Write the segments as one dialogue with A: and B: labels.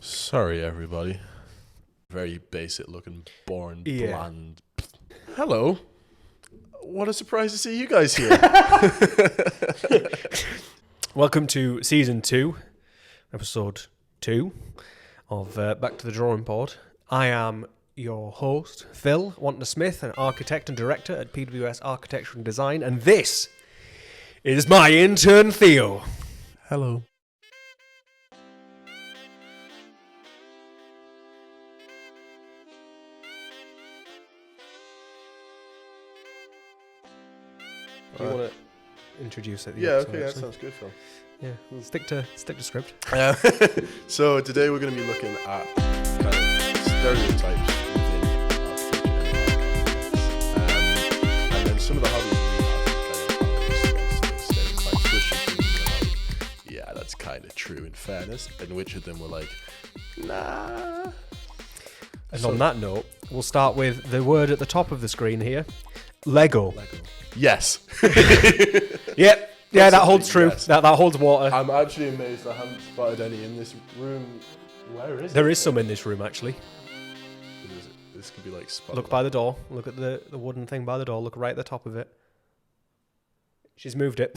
A: Sorry, everybody. Very basic looking, boring, bland. Hello. What a surprise to see you guys here.
B: Welcome to Season 2, Episode 2 of Back to the Drawing Board. I am your host, Phil Wantner-Smith, an architect and director at PWS Architecture and Design, and this is my intern, Theo.
A: Hello.
B: Do you want to introduce it?
A: Yeah, okay, that sounds good, Phil.
B: Yeah, stick to script.
A: So today we're going to be looking at kind of stereotypes within architecture and then some of the hobbies we have kind of stereotypes, which of them were like, yeah, that's kind of true in fairness, and which of them were like, nah.
B: And on that note, we'll start with the word at the top of the screen here, Lego.
A: Yes.
B: Yep. Yeah, that holds true.
A: Yes.
B: That holds water.
A: I'm actually amazed I haven't spotted any in this room. Where is it?
B: There is some in this room, actually.
A: This could be like spotted.
B: Look by the door. Look at the wooden thing by the door. Look right at the top of it. She's moved it.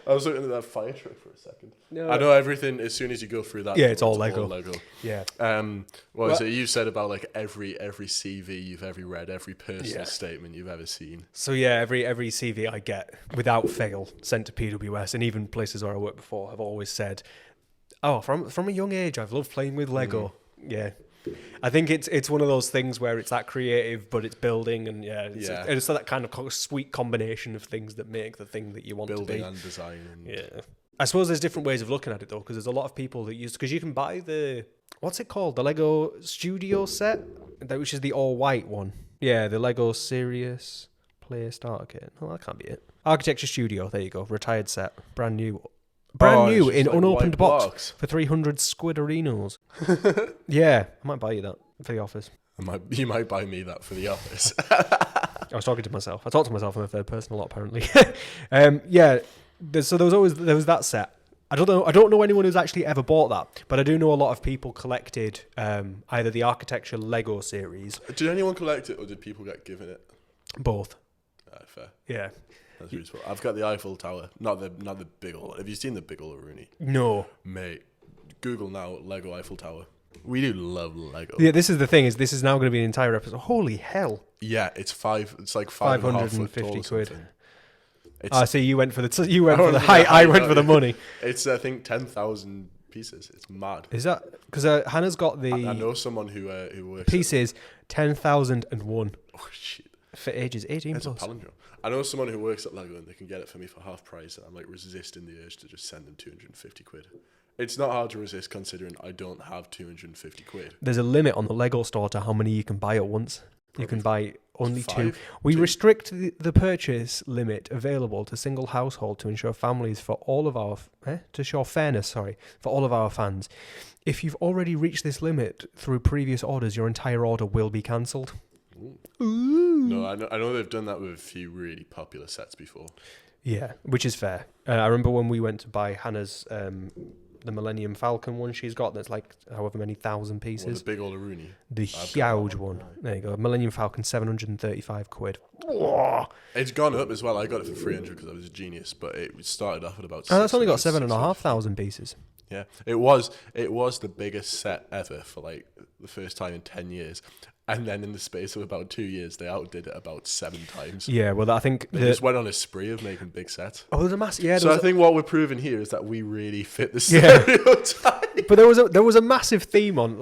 A: I was looking at that fire truck for a second.
B: No.
A: I know everything. As soon as you go through that,
B: Yeah, it's all Lego. Yeah.
A: What was it you said about like every CV you've ever read, every personal statement you've ever seen?
B: So yeah, every CV I get without fail sent to PWS, and even places where I worked before have always said, "Oh, from a young age, I've loved playing with Lego." Yeah. I think it's one of those things where it's that creative, but it's building, and it's that kind of sweet combination of things that make the thing that you want
A: building
B: to be.
A: And design. And
B: I suppose there's different ways of looking at it though, because there's a lot of people that use, because you can buy the, what's it called, the Lego Studio set, which is the all white one. Yeah, the Lego Serious Play Starter Kit. No, that can't be it. Architecture Studio. There you go. Retired set, brand new in like unopened box for 300 squiderinos. Yeah, I might buy you that for the office.
A: You might buy me that for the office.
B: I was talking to myself. I talk to myself in the third person a lot, apparently. So there was that set. I don't know anyone who's actually ever bought that, but I do know a lot of people collected either the architecture Lego series.
A: Did anyone collect it, or did people get given it?
B: Both.
A: Fair.
B: Yeah.
A: That's useful. I've got the Eiffel Tower, not the big old. Have you seen the big old Rooney?
B: No,
A: mate. Google now Lego Eiffel Tower. We do love Lego.
B: Yeah, this is the thing. This is now going to be an entire episode. Holy hell!
A: Yeah, it's like 550
B: quid.
A: I
B: see. You went for the height. I went for the money.
A: It's I think 10,000 pieces. It's mad.
B: Is that because Hannah's got the?
A: I know someone who works.
B: Pieces 10,001.
A: Oh shit!
B: For ages 18
A: it's
B: plus.
A: A palindrome. I know someone who works at Lego and they can get it for me for half price, and I'm like resisting the urge to just send them 250 quid. It's not hard to resist considering I don't have 250 quid.
B: There's a limit on the Lego store to how many you can buy at once. Probably you can buy only 2. We restrict the purchase limit available to single household to ensure fairness for all of our fans. If you've already reached this limit through previous orders, your entire order will be cancelled. Ooh.
A: No, I know they've done that with a few really popular sets before.
B: Yeah, which is fair. I remember when we went to buy Hannah's the Millennium Falcon one she's got that's like however many thousand pieces.
A: Well, the big old Rooney.
B: The huge one. Right. There you go. Millennium Falcon, 735 quid.
A: Whoa. It's gone up as well. I got it for 300 because I was a genius, but it started off at about.
B: Oh, that's only got 7,500 pieces.
A: Yeah, it was the biggest set ever for like the first time in 10 years. And then in the space of about 2 years, they outdid it about 7 times.
B: Yeah, well, I think
A: they just went on a spree of making big sets.
B: Oh, there's a massive. Yeah.
A: So I think what we're proving here is that we really fit the stereotype.
B: But there was a massive theme on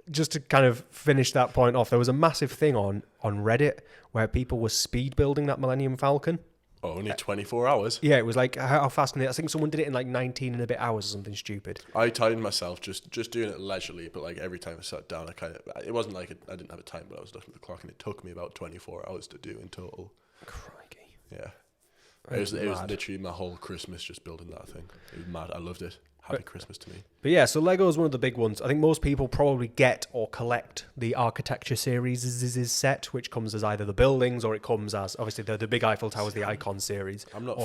B: just to kind of finish that point off. There was a massive thing on Reddit where people were speed building that Millennium Falcon.
A: Oh, only 24 hours?
B: Yeah, it was like, how fast can they... I think someone did it in like 19 and a bit hours or something stupid.
A: I timed myself just doing it leisurely, but like every time I sat down, it wasn't like I didn't have a time, but I was looking at the clock and it took me about 24 hours to do in total.
B: Crikey.
A: Yeah. It was literally my whole Christmas just building that thing. It was mad. I loved it. Happy Christmas to me.
B: But yeah, so Lego is one of the big ones. I think most people probably get or collect the Architecture series set, which comes as either the buildings or it comes as, obviously, the big Eiffel Tower is the Icon series.
A: I'm not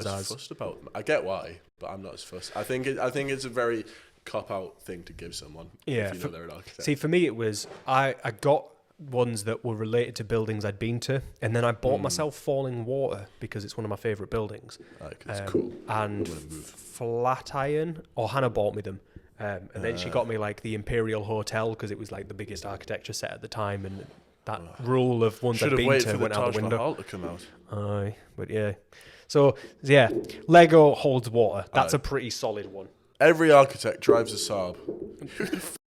B: as
A: fussed about them. I get why, but I'm not as fussed. I think it's a very cop-out thing to give someone if you know they're an architect.
B: See, for me, it was, I got ones that were related to buildings I'd been to, and then I bought myself Falling Water because it's one of my favourite buildings.
A: It's cool.
B: And Flatiron, or Hannah bought me them, and then she got me like the Imperial Hotel because it was like the biggest architecture set at the time, and that rule of ones I'd been to went out the window.
A: Mahal to come out.
B: Aye, but yeah. So yeah, Lego holds water. That's a pretty solid one.
A: Every architect drives a Saab.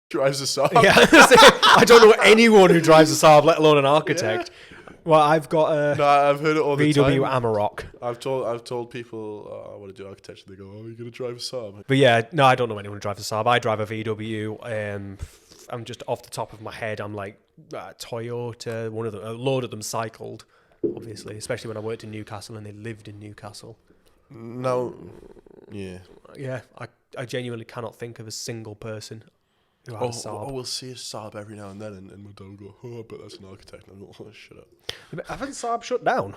A: Drives a Saab.
B: Yeah, I don't know anyone who drives a Saab, let alone an architect. Yeah. Well, I've got a
A: I've heard it all the time.
B: VW Amarok.
A: I've told people I want to do architecture. They go, "Oh, you're gonna drive a Saab."
B: But yeah, no, I don't know anyone who drives a Saab. I drive a VW. I'm just off the top of my head. I'm like Toyota. One of them. A load of them cycled, obviously, especially when I worked in Newcastle and they lived in Newcastle.
A: No, yeah.
B: Yeah, I genuinely cannot think of a single person who had a Saab.
A: We'll see a Saab every now and then, and my dad will go, "Oh, but that's an architect." And I go, "Oh, shut up."
B: Haven't Saab shut down?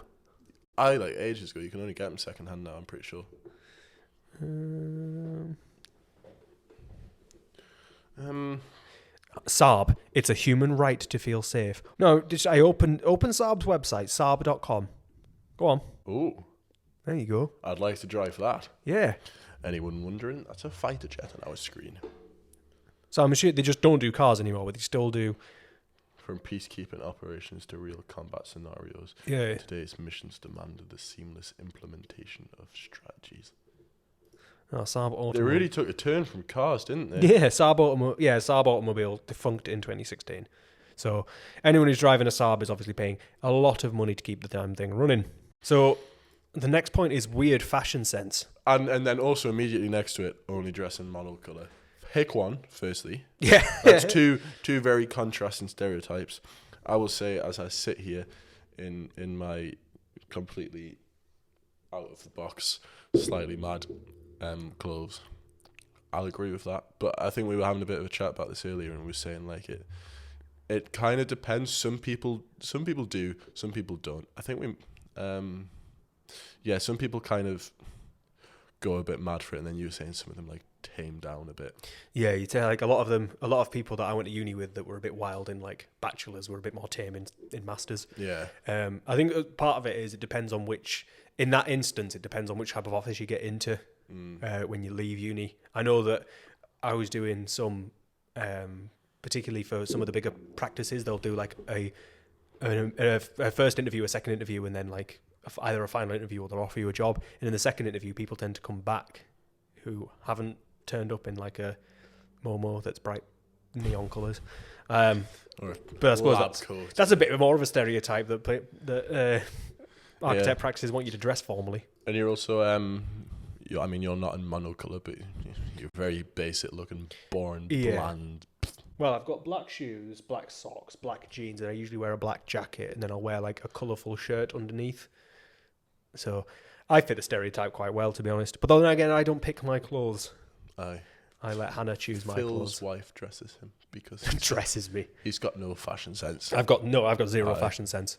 A: Like ages ago. You can only get them second hand now, I'm pretty sure.
B: Saab, it's a human right to feel safe. No, I open Saab's website, saab.com. Go on.
A: Oh.
B: There you go.
A: I'd like to drive that.
B: Yeah.
A: Anyone wondering? That's a fighter jet on our screen.
B: So I'm sure they just don't do cars anymore, but they still do.
A: From peacekeeping operations to real combat scenarios, today's missions demanded the seamless implementation of strategies.
B: Oh, Saab Automobile.
A: They really took a turn from cars, didn't they?
B: Yeah, Saab Automobile defunct in 2016. So anyone who's driving a Saab is obviously paying a lot of money to keep the damn thing running. So the next point is weird fashion sense.
A: And then also immediately next to it, only dress in monocolour. Pick one, firstly.
B: Yeah.
A: That's two very contrasting stereotypes. I will say, as I sit here in my completely out of the box, slightly mad clothes, I'll agree with that. But I think we were having a bit of a chat about this earlier, and we were saying like it kind of depends. Some people do, some people don't. I think some people kind of go a bit mad for it, and then you were saying some of them like tame down a bit.
B: Yeah, you tell like a lot of people that I went to uni with that were a bit wild in like bachelors were a bit more tame in masters.
A: Yeah.
B: I think part of it is it depends on which type of office you get into when you leave uni. I know that I was doing some, particularly for some of the bigger practices, they'll do like a first interview, a second interview, and then like either a final interview or they'll offer you a job. And in the second interview, people tend to come back who haven't turned up in like a Momo that's bright neon colours. But I suppose that's a bit more of a stereotype that architect practices want you to dress formally.
A: And you're also, you're not in monocolour, but you're very basic looking, boring, bland.
B: Well, I've got black shoes, black socks, black jeans, and I usually wear a black jacket, and then I'll wear like a colourful shirt underneath. So I fit the stereotype quite well, to be honest. But then again, I don't pick my clothes.
A: Aye.
B: I let Hannah choose my clothes.
A: Phil's wife dresses him because
B: dresses me.
A: He's got no fashion sense.
B: I've got zero fashion sense.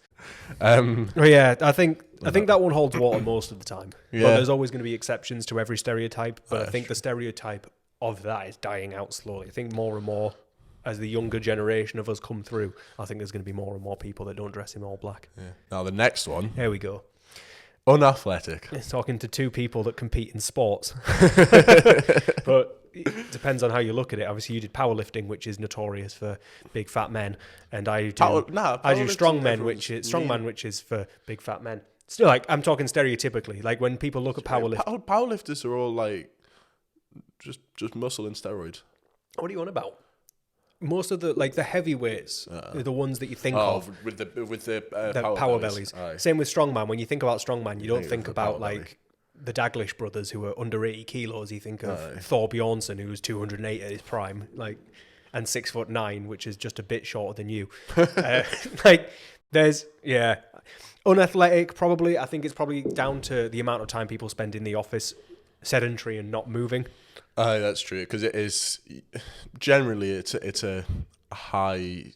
A: Yeah,
B: I think that one holds water most of the time.
A: Yeah.
B: But there's always going to be exceptions to every stereotype. But I think the stereotype of that is dying out slowly. I think more and more, as the younger generation of us come through, I think there's going to be more and more people that don't dress in all black.
A: Yeah. Now the next one.
B: Here we go.
A: Unathletic.
B: It's talking to two people that compete in sports. But it depends on how you look at it. Obviously, you did powerlifting, which is notorious for big fat men, and I do strongman, which is for big fat men. Still, like I'm talking stereotypically. Like when people look at powerlifting,
A: powerlifters are all like just muscle and steroids.
B: What are you on about? Most of the heavyweights are the ones that you think of
A: with the
B: power bellies. Same with strongman. When you think about strongman, you don't think about like
A: belly.
B: The Daglish brothers who are under 80 kilos. You think of Thor Bjornsson, who was 208 at his prime, and 6'9", which is just a bit shorter than you. Unathletic. Probably, I think it's probably down to the amount of time people spend in the office, sedentary and not moving.
A: Aye, that's true, because it is generally it's a high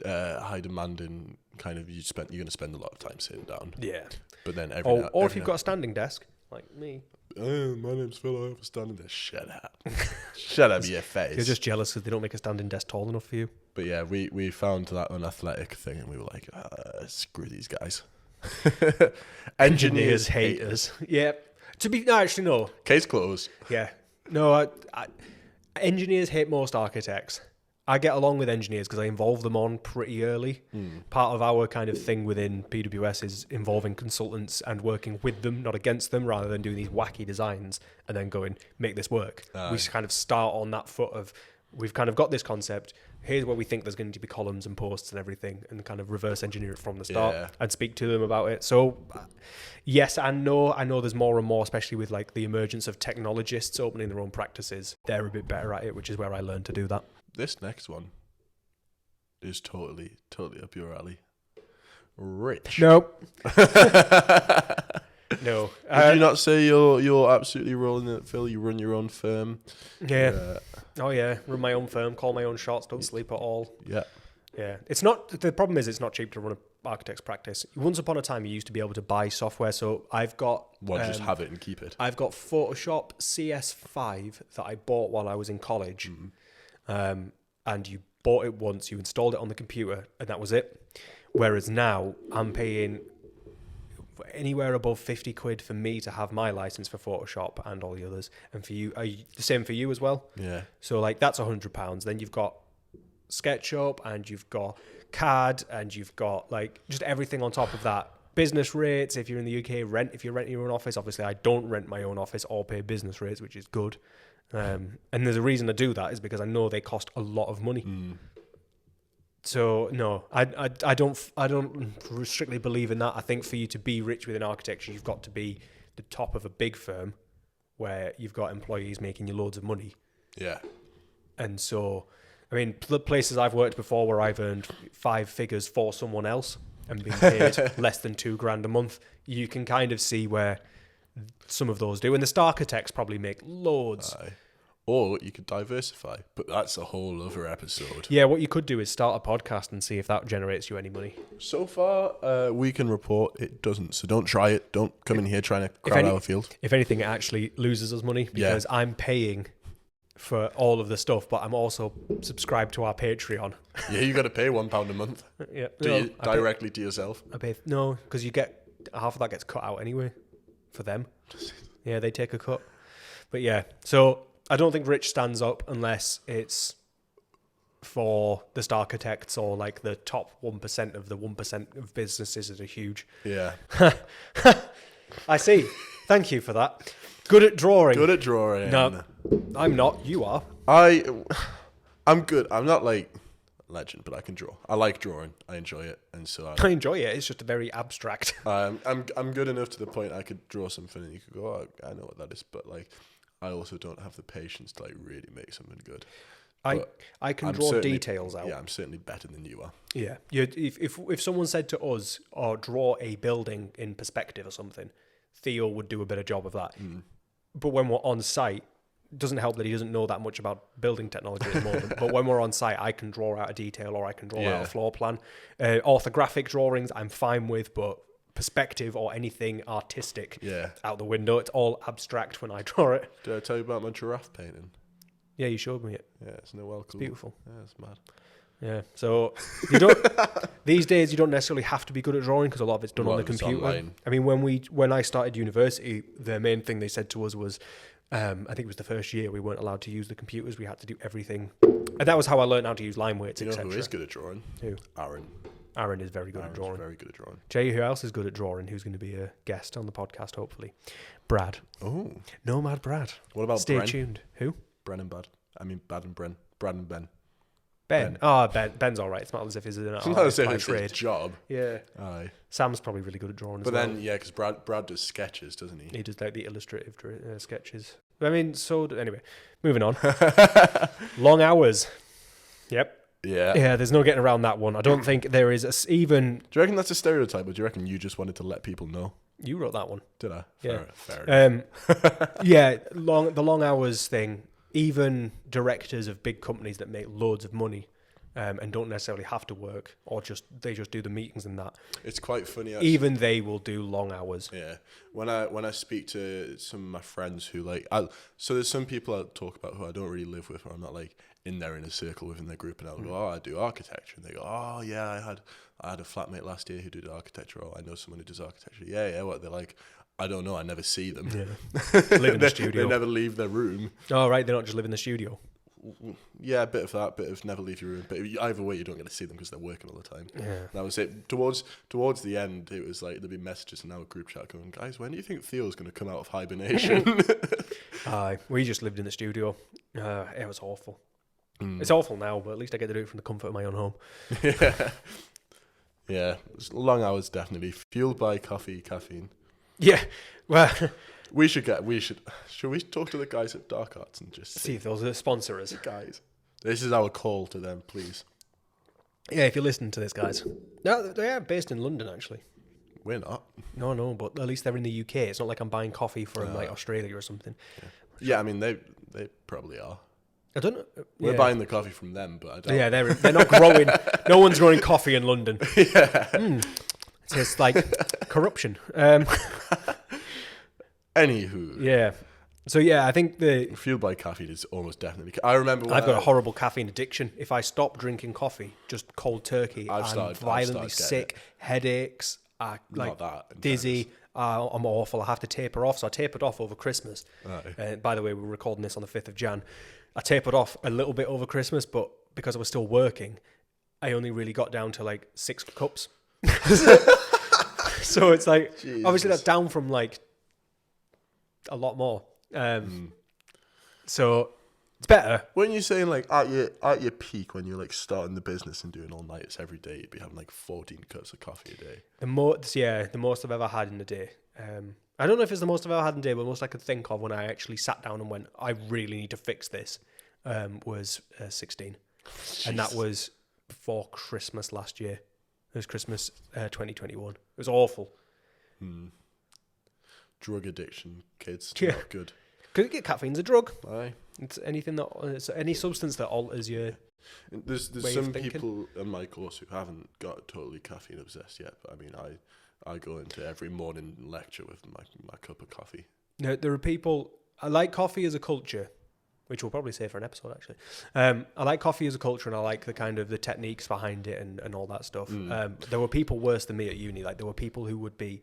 A: demanding kind of, you're going to spend a lot of time sitting down.
B: Yeah.
A: But then
B: or if you've got a standing desk like me.
A: Oh, my name's Phil. I have a standing desk. Shut up. Shut up, your face.
B: You're just jealous because they don't make a standing desk tall enough for you.
A: But yeah, we found that Unathletic thing and we were like, screw these guys. Engineers hate us.
B: Yeah. Actually, no.
A: Case closed.
B: Yeah. No, engineers hate most architects. I get along with engineers because I involve them on pretty early. Part of our kind of thing within PWS is involving consultants and working with them, not against them, rather than doing these wacky designs and then going, make this work. We kind of start on that foot of, we've kind of got this concept, here's where we think there's going to be columns and posts and everything, and kind of reverse engineer it from the start and speak to them about it. So yes and no. I know there's more and more, especially with like the emergence of technologists opening their own practices. They're a bit better at it, which is where I learned to do that.
A: This next one is totally up your alley. Rich.
B: Nope. No.
A: Did you not say you're absolutely rolling it, Phil? You run your own firm.
B: Yeah. Oh yeah. Run my own firm. Call my own shots. Don't sleep at all.
A: Yeah.
B: Yeah. It's not. The problem is it's not cheap to run an architect's practice. Once upon a time, you used to be able to buy software. So I've got.
A: Just have it and keep it.
B: I've got Photoshop CS5 that I bought while I was in college. And you bought it once, you installed it on the computer, and that was it. Whereas now, I'm paying anywhere above 50 quid for me to have my license for Photoshop and all the others. And for you, the same for you as well?
A: Yeah.
B: So, like, that's £100. Then you've got SketchUp, and you've got CAD, and you've got, like, just everything on top of that. Business rates, if you're in the UK, rent, if you're renting your own office. Obviously, I don't rent my own office or pay business rates, which is good. And there's a reason to do that is because I know they cost a lot of money. So no, I don't strictly believe in that. I think for you to be rich within architecture, you've got to be the top of a big firm where you've got employees making you loads of money.
A: Yeah.
B: And so, I mean, the places I've worked before where I've earned 5 figures for someone else and been paid less than $2,000 a month, you can kind of see where some of those do, and the star architects probably make loads.
A: Or you could diversify, but that's a whole other episode.
B: Yeah, what you could do is start a podcast and see if that generates you any money.
A: So far, we can report it doesn't. So don't try it. Don't come in here trying to crowd our field.
B: If anything, it actually loses us money because I'm paying for all of the stuff, but I'm also subscribed to our Patreon.
A: Yeah, you got to pay £1 a month.
B: Yeah,
A: directly to yourself.
B: No, because you get half of that gets cut out anyway. For them. Yeah, they take a cut. But yeah, so I don't think Rich stands up unless it's for the star architects or like the top 1% of the 1% of businesses that are huge.
A: Yeah.
B: I see. Thank you for that. Good at drawing.
A: Good at drawing.
B: No, I'm not. You are.
A: I'm good. I'm not like legend, but I can draw. I like drawing. I enjoy it, and so
B: I enjoy it. It's just very abstract.
A: I'm good enough to the point I could draw something and you could go, oh, I know what that is, but like I also don't have the patience to like really make something good.
B: I can draw details out.
A: Yeah, I'm certainly better than you are.
B: Yeah, if someone said to us, "Oh, draw a building in perspective or something," Theo would do a better job of that. But when we're on site, it doesn't help that he doesn't know that much about building technology at the moment. But when we're on site, I can draw out a detail or I can draw out a floor plan. Orthographic drawings, I'm fine with, but perspective or anything artistic, out the window. It's all abstract when I draw it.
A: Did I tell you about my giraffe painting?
B: Yeah, you showed me it.
A: Yeah, it's no well cool.
B: It's beautiful.
A: Yeah, it's mad.
B: Yeah, so you don't. These days, you don't necessarily have to be good at drawing because a lot of it's done on the computer.
A: Online.
B: I mean, when I started university, the main thing they said to us was, I think it was the first year we weren't allowed to use the computers. We had to do everything, and that was how I learned how to use line weights, etc.
A: You know who is good at drawing?
B: Who? Aaron is very good at drawing.
A: Very good at drawing.
B: Jay, who else is good at drawing? Who's going to be a guest on the podcast? Hopefully, Brad.
A: Oh,
B: Nomad Brad.
A: What about
B: Stay tuned. Who?
A: Bren and Bad. I mean, Bad and Bren. Brad and Ben.
B: Ben. Oh, Ben's all right. It's not as if he's an
A: artist. It's not as if it's his job.
B: Yeah.
A: Aye.
B: Sam's probably really good at drawing
A: but
B: as well.
A: then, yeah, because Brad does sketches, doesn't he?
B: He does like the illustrative sketches. I mean, so anyway, moving on. Long hours. Yep.
A: Yeah.
B: Yeah, there's no getting around that one. I don't think there is even.
A: Do you reckon that's a stereotype, or do you reckon you just wanted to let people know?
B: You wrote that one.
A: Did I?
B: Yeah.
A: Fair enough.
B: Yeah, the long hours thing. Even directors of big companies that make loads of money and don't necessarily have to work, or they just do the meetings and that.
A: It's quite funny. Actually.
B: Even they will do long hours.
A: Yeah. When I speak to some of my friends who so there's some people I talk about who I don't really live with, or I'm not like in there in a circle within their group, and I'll go, oh, I do architecture, and they go, oh yeah, I had a flatmate last year who did architecture, or I know someone who does architecture. Yeah, what they're like. I don't know. I never see them.
B: Yeah. Live in the studio.
A: They never leave their room.
B: Oh, right. They don't just live in the studio.
A: Yeah, a bit of that, bit of never leave your room. But either way, you don't get to see them because they're working all the time.
B: Yeah.
A: And that was it. Towards the end, it was like there'd be messages in our group chat going, guys, when do you think Theo's going to come out of hibernation?
B: We just lived in the studio. It was awful. It's awful now, but at least I get to do it from the comfort of my own home.
A: Yeah. Long hours, definitely. Fueled by caffeine.
B: Yeah, well,
A: Should we talk to the guys at Dark Arts and just
B: see if they'll sponsor us?
A: Guys, this is our call to them, please.
B: Yeah, if you're listening to this, guys. No, they are based in London, actually.
A: We're not.
B: No, but at least they're in the UK. It's not like I'm buying coffee from like Australia or something.
A: Yeah, I mean they probably are.
B: I don't know.
A: We're buying the coffee from them, but I don't.
B: Yeah, they're not growing. No one's growing coffee in London.
A: Yeah.
B: It's like corruption.
A: Anywho.
B: Yeah. So yeah, I think the
A: fueled by caffeine is almost definitely. I remember
B: I've got a horrible caffeine addiction. If I stop drinking coffee, just cold turkey, I'm violently sick, headaches, dizzy. I'm awful. I have to taper off. So I tapered off over Christmas. By the way, we're recording this on the 5th of Jan. I tapered off a little bit over Christmas, but because I was still working, I only really got down to like 6 cups. So it's like, Jesus. Obviously that's down from like a lot more. So it's better.
A: Weren't you saying like at your peak when you're like starting the business and doing all-nighters every day, you'd be having like 14 cups of coffee a day?
B: The most I've ever had in a day. I don't know if it's the most I've ever had in a day, but the most I could think of when I actually sat down and went, I really need to fix this, was 16. Jeez. And that was before Christmas last year. It was Christmas 2021. It was awful.
A: Drug addiction, kids.
B: Yeah.
A: Not good.
B: Because caffeine's a drug.
A: Aye.
B: It's it's any substance that alters your.
A: There's some people in my course who haven't got totally caffeine obsessed yet, but I mean, I go into every morning lecture with my cup of coffee. There
B: are people. I like coffee as a culture, which we'll probably say for an episode actually. I like coffee as a culture, and I like the kind of the techniques behind it and all that stuff. There were people worse than me at uni. Like there were people who would be.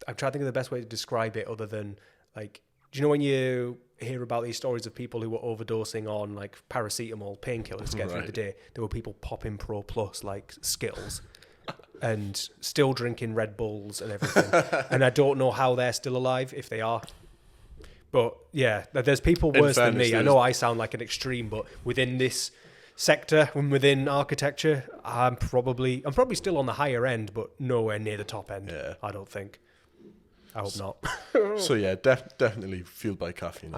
B: I'm trying to think of the best way to describe it, other than like, do you know when you hear about these stories of people who were overdosing on like paracetamol, painkillers to get through the day? There were people popping Pro Plus like Skittles. And still drinking Red Bulls and everything. And I don't know how they're still alive, if they are. But yeah, there's people worse than me. I know I sound like an extreme, but within this sector, within architecture, I'm probably still on the higher end, but nowhere near the top end. Yeah. I don't think. I hope not.
A: So yeah, definitely fueled by caffeine.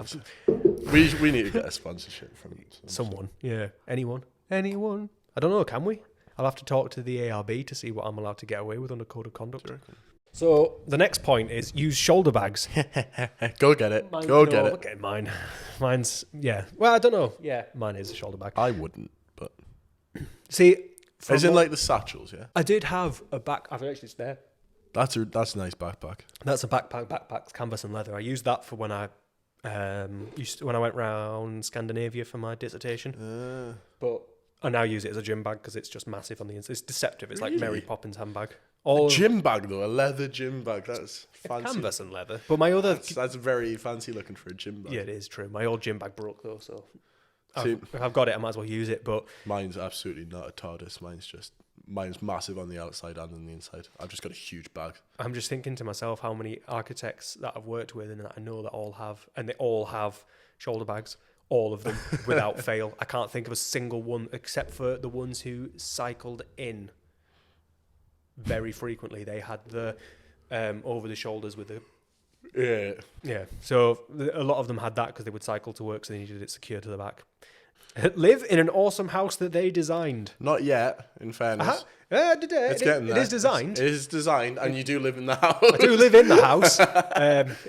A: We need to get a sponsorship from
B: someone. Yeah, anyone. I don't know. Can we? I'll have to talk to the ARB to see what I'm allowed to get away with under code of conduct. So the next point is use shoulder bags.
A: Go get it. Get it.
B: Okay, mine. Mine's, yeah. Well, I don't know. Yeah, mine is a shoulder bag.
A: I wouldn't, but...
B: See...
A: As in like the satchels, yeah?
B: I did have a back... I've actually, it's there.
A: That's a nice backpack.
B: That's a backpack, canvas and leather. I used that for when I went round Scandinavia for my dissertation. But... I now use it as a gym bag because it's just massive on the inside. It's deceptive. It's like Mary Poppins handbag.
A: A gym bag though, a leather gym bag. That's fancy.
B: Canvas and leather. But my other...
A: That's very fancy looking for a gym bag.
B: Yeah, it is true. My old gym bag broke though, so... if I've got it, I might as well use it, but...
A: Mine's absolutely not a TARDIS. Mine's massive on the outside and on the inside. I've just got a huge bag.
B: I'm just thinking to myself how many architects that I've worked with and that I know that they all have shoulder bags. All of them, without fail. I can't think of a single one, except for the ones who cycled in very frequently. They had the over the shoulders with the... Yeah. So a lot of them had that because they would cycle to work, so they needed it secured to the back. Live in an awesome house that they designed.
A: Not yet, in fairness. It's getting there.
B: It is designed.
A: It is designed, and you do live in the house.
B: I do live in the house.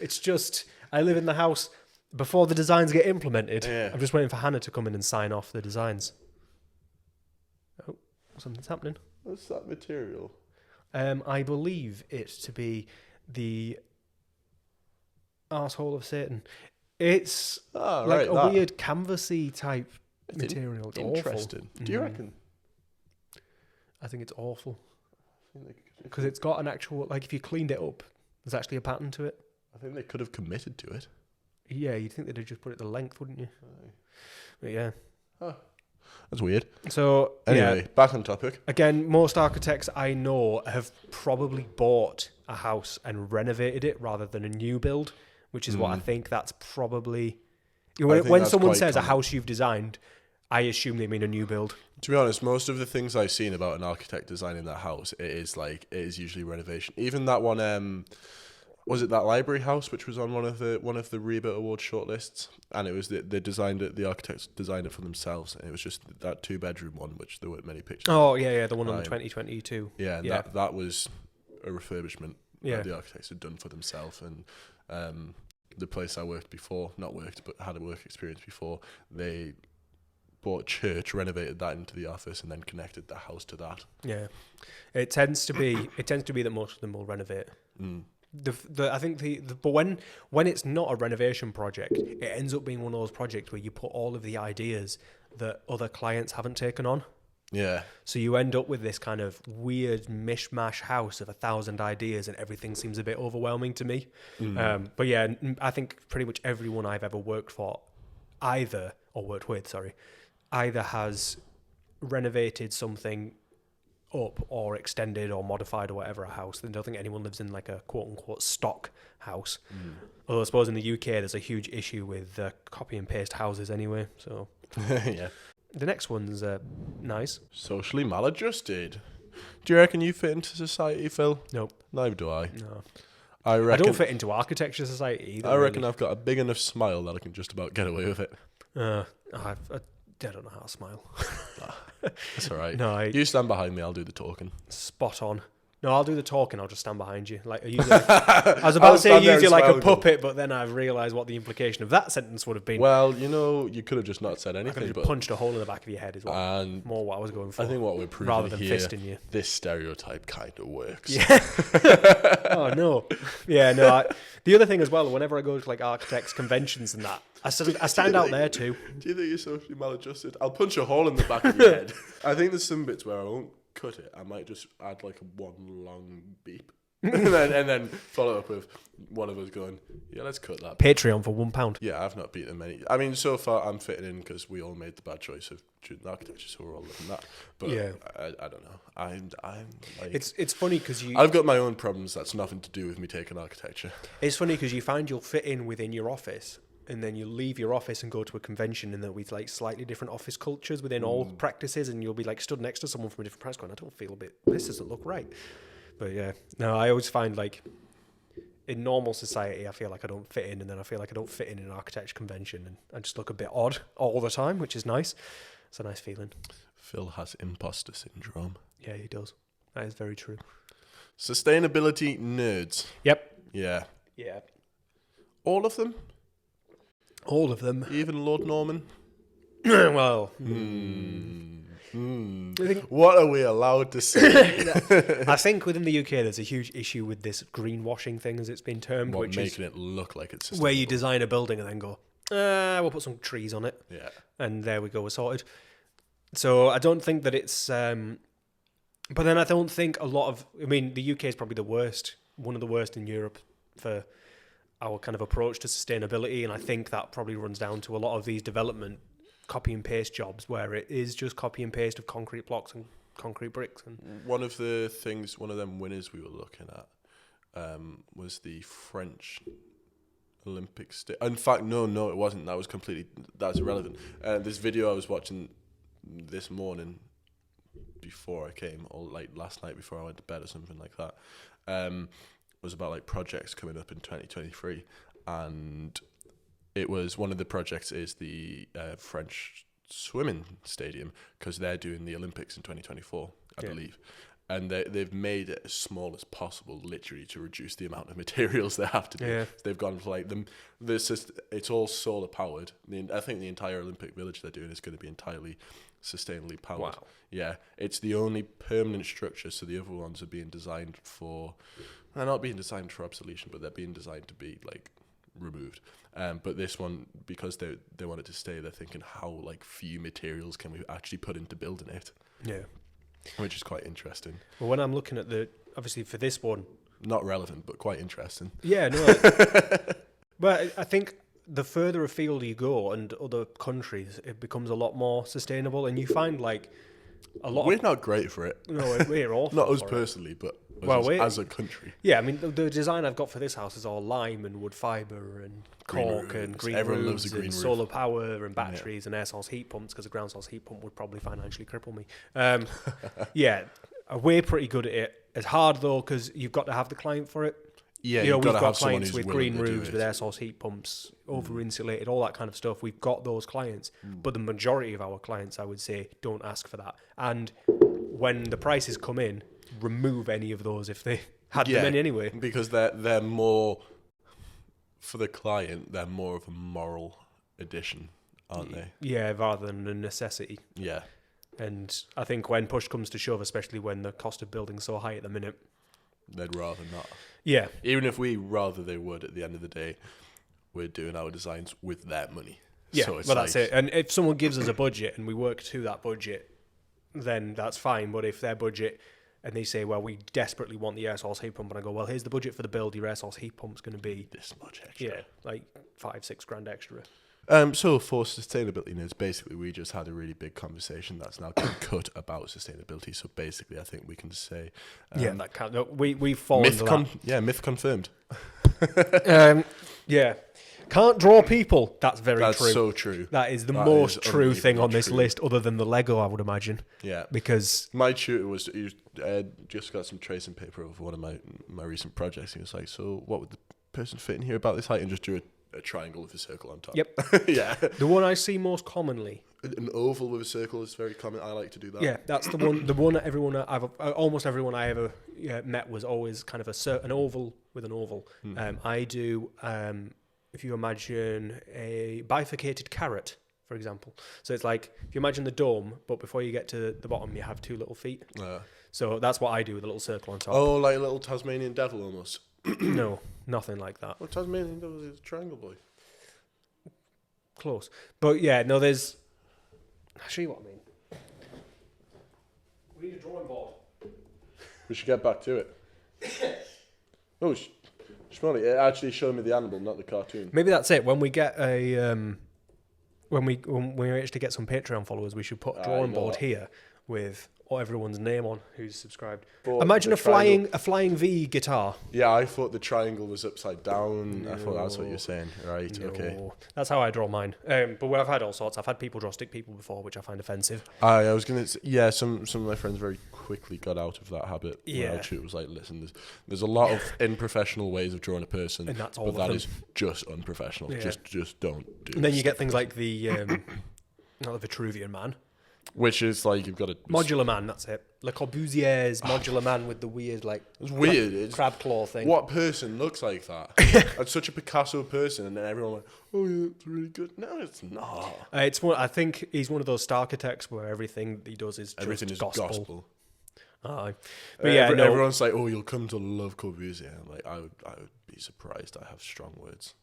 B: It's just I live in the house before the designs get implemented.
A: Yeah.
B: I'm just waiting for Hannah to come in and sign off the designs. Oh, something's happening.
A: What's that material?
B: I believe it to be the arsehole of Satan. It's like a weird canvasy type material. It's
A: interesting.
B: Awful.
A: Do you reckon?
B: I think it's awful. Because it's got an actual, like if you cleaned it up, there's actually a pattern to it.
A: I think they could have committed to it.
B: Yeah, you'd think they'd have just put it the length, wouldn't you?
A: Aye.
B: But yeah.
A: Huh. That's weird.
B: So,
A: anyway, back on topic.
B: Again, most architects I know have probably bought a house and renovated it rather than a new build, which is what I think that's probably... When someone says a house you've designed, I assume they mean a new build.
A: To be honest, most of the things I've seen about an architect designing that house, it is usually renovation. Even that one, was it that library house which was on one of the Rebate Awards shortlists? And it was the architects designed it for themselves, and it was just that 2-bedroom one, which there weren't many pictures.
B: Oh yeah, the one on the 2022.
A: Yeah, that was a refurbishment that the architects had done for themselves, and the place I had a work experience before, they bought a church, renovated that into the office, and then connected the house to that.
B: Yeah, it tends to be that most of them will renovate. I think but when it's not a renovation project, it ends up being one of those projects where you put all of the ideas that other clients haven't taken on.
A: Yeah.
B: So you end up with this kind of weird mishmash house of 1,000 ideas, and everything seems a bit overwhelming to me. But yeah, I think pretty much everyone I've ever worked with, either has renovated something up or extended or modified or whatever a house. I don't think anyone lives in like a quote-unquote stock house. Although I suppose in the UK there's a huge issue with copy and paste houses anyway. So
A: yeah.
B: The next one's nice.
A: Socially maladjusted. Do you reckon you fit into society, Phil?
B: Nope.
A: Neither do I.
B: No.
A: I
B: don't fit into architecture society either.
A: I reckon I've got a big enough smile that I can just about get away with it.
B: I don't know how to smile.
A: That's all right.
B: No,
A: you stand behind me, I'll do the talking.
B: Spot on. No, I'll do the talking. I'll just stand behind you. Like, I was about to say use you like a puppet, but then I realised what the implication of that sentence would have been.
A: Well, you could have just not said anything.
B: I could have punched a hole in the back of your head is more what I was going for.
A: I think what we're proving
B: rather than
A: here,
B: fisting you.
A: This stereotype kind of works.
B: Yeah. Oh no. Yeah, no. The other thing as well, whenever I go to like architects conventions and that, I stand out there too.
A: Do you think you're socially maladjusted? I'll punch a hole in the back of your head. I think there's some bits where I won't cut it. I might just add like one long beep and then follow up with one of us going, yeah, let's cut that.
B: Patreon for £1.
A: Yeah, I've not beaten many. I mean, so far I'm fitting in because we all made the bad choice of choosing architecture, so we're all looking that. But yeah. I don't know. I'm like,
B: it's funny because
A: I've got my own problems. That's nothing to do with me taking architecture.
B: It's funny because you find you'll fit in within your office, and then you leave your office and go to a convention, and there'll be like slightly different office cultures within all practices, and you'll be like stood next to someone from a different practice going, I don't feel this doesn't look right. But yeah, no, I always find like in normal society, I feel like I don't fit in, and then I feel like I don't fit in an architecture convention, and I just look a bit odd all the time, which is nice. It's a nice feeling.
A: Phil has imposter syndrome.
B: Yeah, he does. That is very true.
A: Sustainability nerds.
B: Yep.
A: Yeah.
B: Yeah.
A: All of them?
B: All of them.
A: Even Lord Norman?
B: Well.
A: What are we allowed to say?
B: I think within the UK there's a huge issue with this greenwashing thing, as it's been termed. Which
A: making it look like it's
B: where you design a building and then go, we'll put some trees on it.
A: Yeah.
B: And there we go, we're sorted. So I don't think that it's... but then I don't think the UK is probably the worst, one of the worst in Europe for our kind of approach to sustainability, and I think that probably runs down to a lot of these development copy and paste jobs where it is just copy and paste of concrete blocks and concrete bricks. And
A: one of them winners we were looking at was the French Olympics. In fact, no, it wasn't. That's irrelevant. This video I was watching this morning before I came, or like last night before I went to bed or something like that, was about like projects coming up in 2023, and it was one of the projects is the French swimming stadium because they're doing the Olympics in 2024, I believe. And they've made it as small as possible, literally, to reduce the amount of materials they have to do.
B: Yeah.
A: They've gone for like it's all solar powered. I think the entire Olympic village they're doing is going to be entirely sustainably powered.
B: Wow.
A: Yeah, it's the only permanent structure. So the other ones are being designed for, they're not being designed for obsolescence, but they're being designed to be like removed. But this one, because they want it to stay, they're thinking how like few materials can we actually put into building it.
B: Yeah.
A: Which is quite interesting.
B: Well, when I'm looking at obviously for this one,
A: not relevant, but quite interesting.
B: Yeah, no. But I think the further afield you go and other countries, it becomes a lot more sustainable, and you find like a lot.
A: We're not great for it.
B: No, we're awful.
A: Not us
B: for
A: personally, but
B: Well,
A: as a country.
B: Yeah, I mean the design I've got for this house is all lime and wood fibre and cork and green
A: Everyone
B: roofs
A: loves a green
B: and
A: roof.
B: solar power and batteries and air source heat pumps, because a ground source heat pump would probably financially cripple me. Yeah, we're pretty good at it. It's hard though because you've got to have the client for it.
A: Yeah,
B: you know,
A: you've
B: we've
A: got to
B: got
A: have someone
B: clients
A: who's
B: with
A: willing
B: green
A: to do
B: roofs,
A: it.
B: with air source heat pumps, over insulated, all that kind of stuff. We've got those clients, but the majority of our clients, I would say, don't ask for that. And when the prices come in, remove any of those if they had them in anyway.
A: Because they're more, for the client, they're more of a moral addition, aren't they?
B: Yeah, rather than a necessity.
A: Yeah.
B: And I think when push comes to shove, especially when the cost of building is so high at the minute,
A: They'd rather not.
B: yeah,
A: Even if we rather they would, at the end of the day, we're doing our designs with their money.
B: yeah,
A: So it's
B: well,
A: like,
B: that's it. And if someone gives us a budget and we work to that budget, then that's fine. But if their budget and they say, well, we desperately want the air source heat pump, and I go, well, here's the budget for the build. Your air source heat pump's going to be
A: this much extra.
B: yeah, like $5-6 grand extra.
A: So for sustainability news, basically we just had a really big conversation that's now been cut about sustainability. So basically, I think we can say,
B: Yeah, that can't. No, we've fallen into that.
A: myth confirmed.
B: Yeah, can't draw people. That's very
A: That's
B: true.
A: so true.
B: That is the
A: That
B: most
A: is
B: true thing on this
A: true.
B: list, other than the Lego, I would imagine.
A: Yeah,
B: Because
A: my tutor he just got some tracing paper of one of my recent projects. He was like, "So what would the person fit in here about this height?" And just drew a triangle with a circle on top.
B: Yep.
A: Yeah.
B: the one I see most commonly.
A: An oval with a circle is very common. I like to do that.
B: Yeah, that's the one. The one that almost everyone I ever met was always kind of an oval with an oval. I do. If you imagine a bifurcated carrot, for example, so it's like if you imagine the dome, but before you get to the bottom, you have two little feet. So that's what I do with a little circle on top.
A: Oh, like a little Tasmanian devil almost.
B: No, nothing like that.
A: Well, Tasmanian devil is a triangle boy.
B: Close, but yeah, no. I'll show you what I mean. We need a drawing board.
A: We should get back to it. Oh, Shmolly, it actually showed me the animal, not the cartoon.
B: Maybe that's it. When we get when we actually get some Patreon followers, we should put a drawing board here with everyone's name on who's subscribed.
A: But
B: Imagine
A: the
B: a flying V guitar.
A: Yeah, I thought the triangle was upside down. No. I thought that's what you're saying. Right,
B: No.
A: okay.
B: That's how I draw mine. But I've had all sorts. I've had people draw stick people before, which I find offensive.
A: I was going to say, yeah, some of my friends very quickly got out of that habit.
B: Yeah.
A: It was like, listen, there's a lot of unprofessional ways of drawing a person.
B: And that's all
A: but
B: of
A: that
B: them.
A: is just unprofessional.
B: Yeah.
A: Just don't do
B: And then you
A: it.
B: get things like the not the Vitruvian man.
A: Which is like, you've got to...
B: Modular man, that's it. Le Corbusier's modular man with the weird, like...
A: It's weird. It's,
B: crab claw thing.
A: what person looks like that? It's such a Picasso person, and then everyone like, oh yeah, it's really good. No, it's not.
B: It's one. I think he's one of those star architects where everything he does is just
A: Everything is gospel.
B: Aye. But yeah, no.
A: Everyone's like, oh, you'll come to love Corbusier. I'm like, I would be surprised. I have strong words.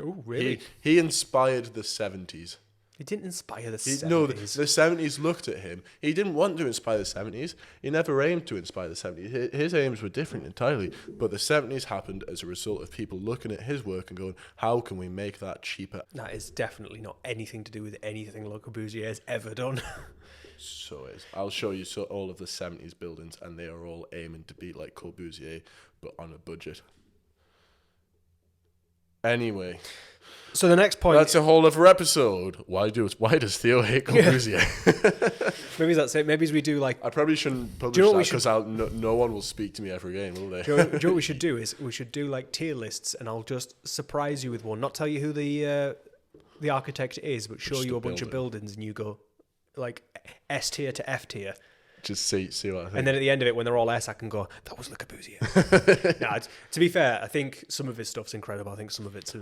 B: Oh, really?
A: He inspired the 70s.
B: He didn't inspire the 70s.
A: No, the 70s looked at him. He didn't want to inspire the 70s. He never aimed to inspire the 70s. His aims were different entirely. But the 70s happened as a result of people looking at his work and going, how can we make that cheaper?
B: That is definitely not anything to do with anything Le Corbusier has ever done.
A: So is. I'll show you all of the 70s buildings, and they are all aiming to be like Corbusier, but on a budget. Anyway...
B: So the next point...
A: That's a whole other episode. Why does Theo hate Corbusier?
B: Maybe that's it. Maybe we do like...
A: I probably shouldn't publish
B: you know
A: that because no one will speak to me ever again, will they?
B: Do you know what we should do is we should do like tier lists, and I'll just surprise you with one. Not tell you who the the architect is, but show
A: Just
B: you
A: a
B: a bunch of
A: building.
B: buildings and you go like S tier to F tier.
A: Just see what I think.
B: And then at the end of it, when they're all S, I can go, that was Le Corbusier. Nah, to be fair, I think some of his stuff's incredible. I think some of it's...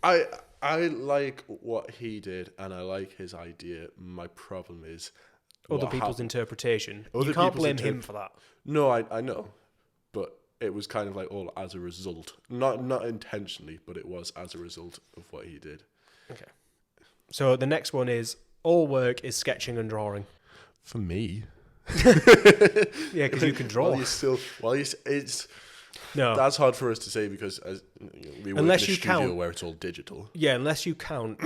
A: I like what he did, and I like his idea. My problem is...
B: Other people's interpretation.
A: Other
B: You can't
A: people's
B: blame him for that.
A: No, I know. But it was kind of like all as a result. Not intentionally, but it was as a result of what he did.
B: Okay. So the next one is, all work is sketching and drawing.
A: For me...
B: Yeah, because you can draw.
A: It's
B: No.
A: that's hard for us to say because we work
B: Unless
A: in a
B: you
A: studio
B: count-
A: where it's all digital.
B: Yeah, unless you count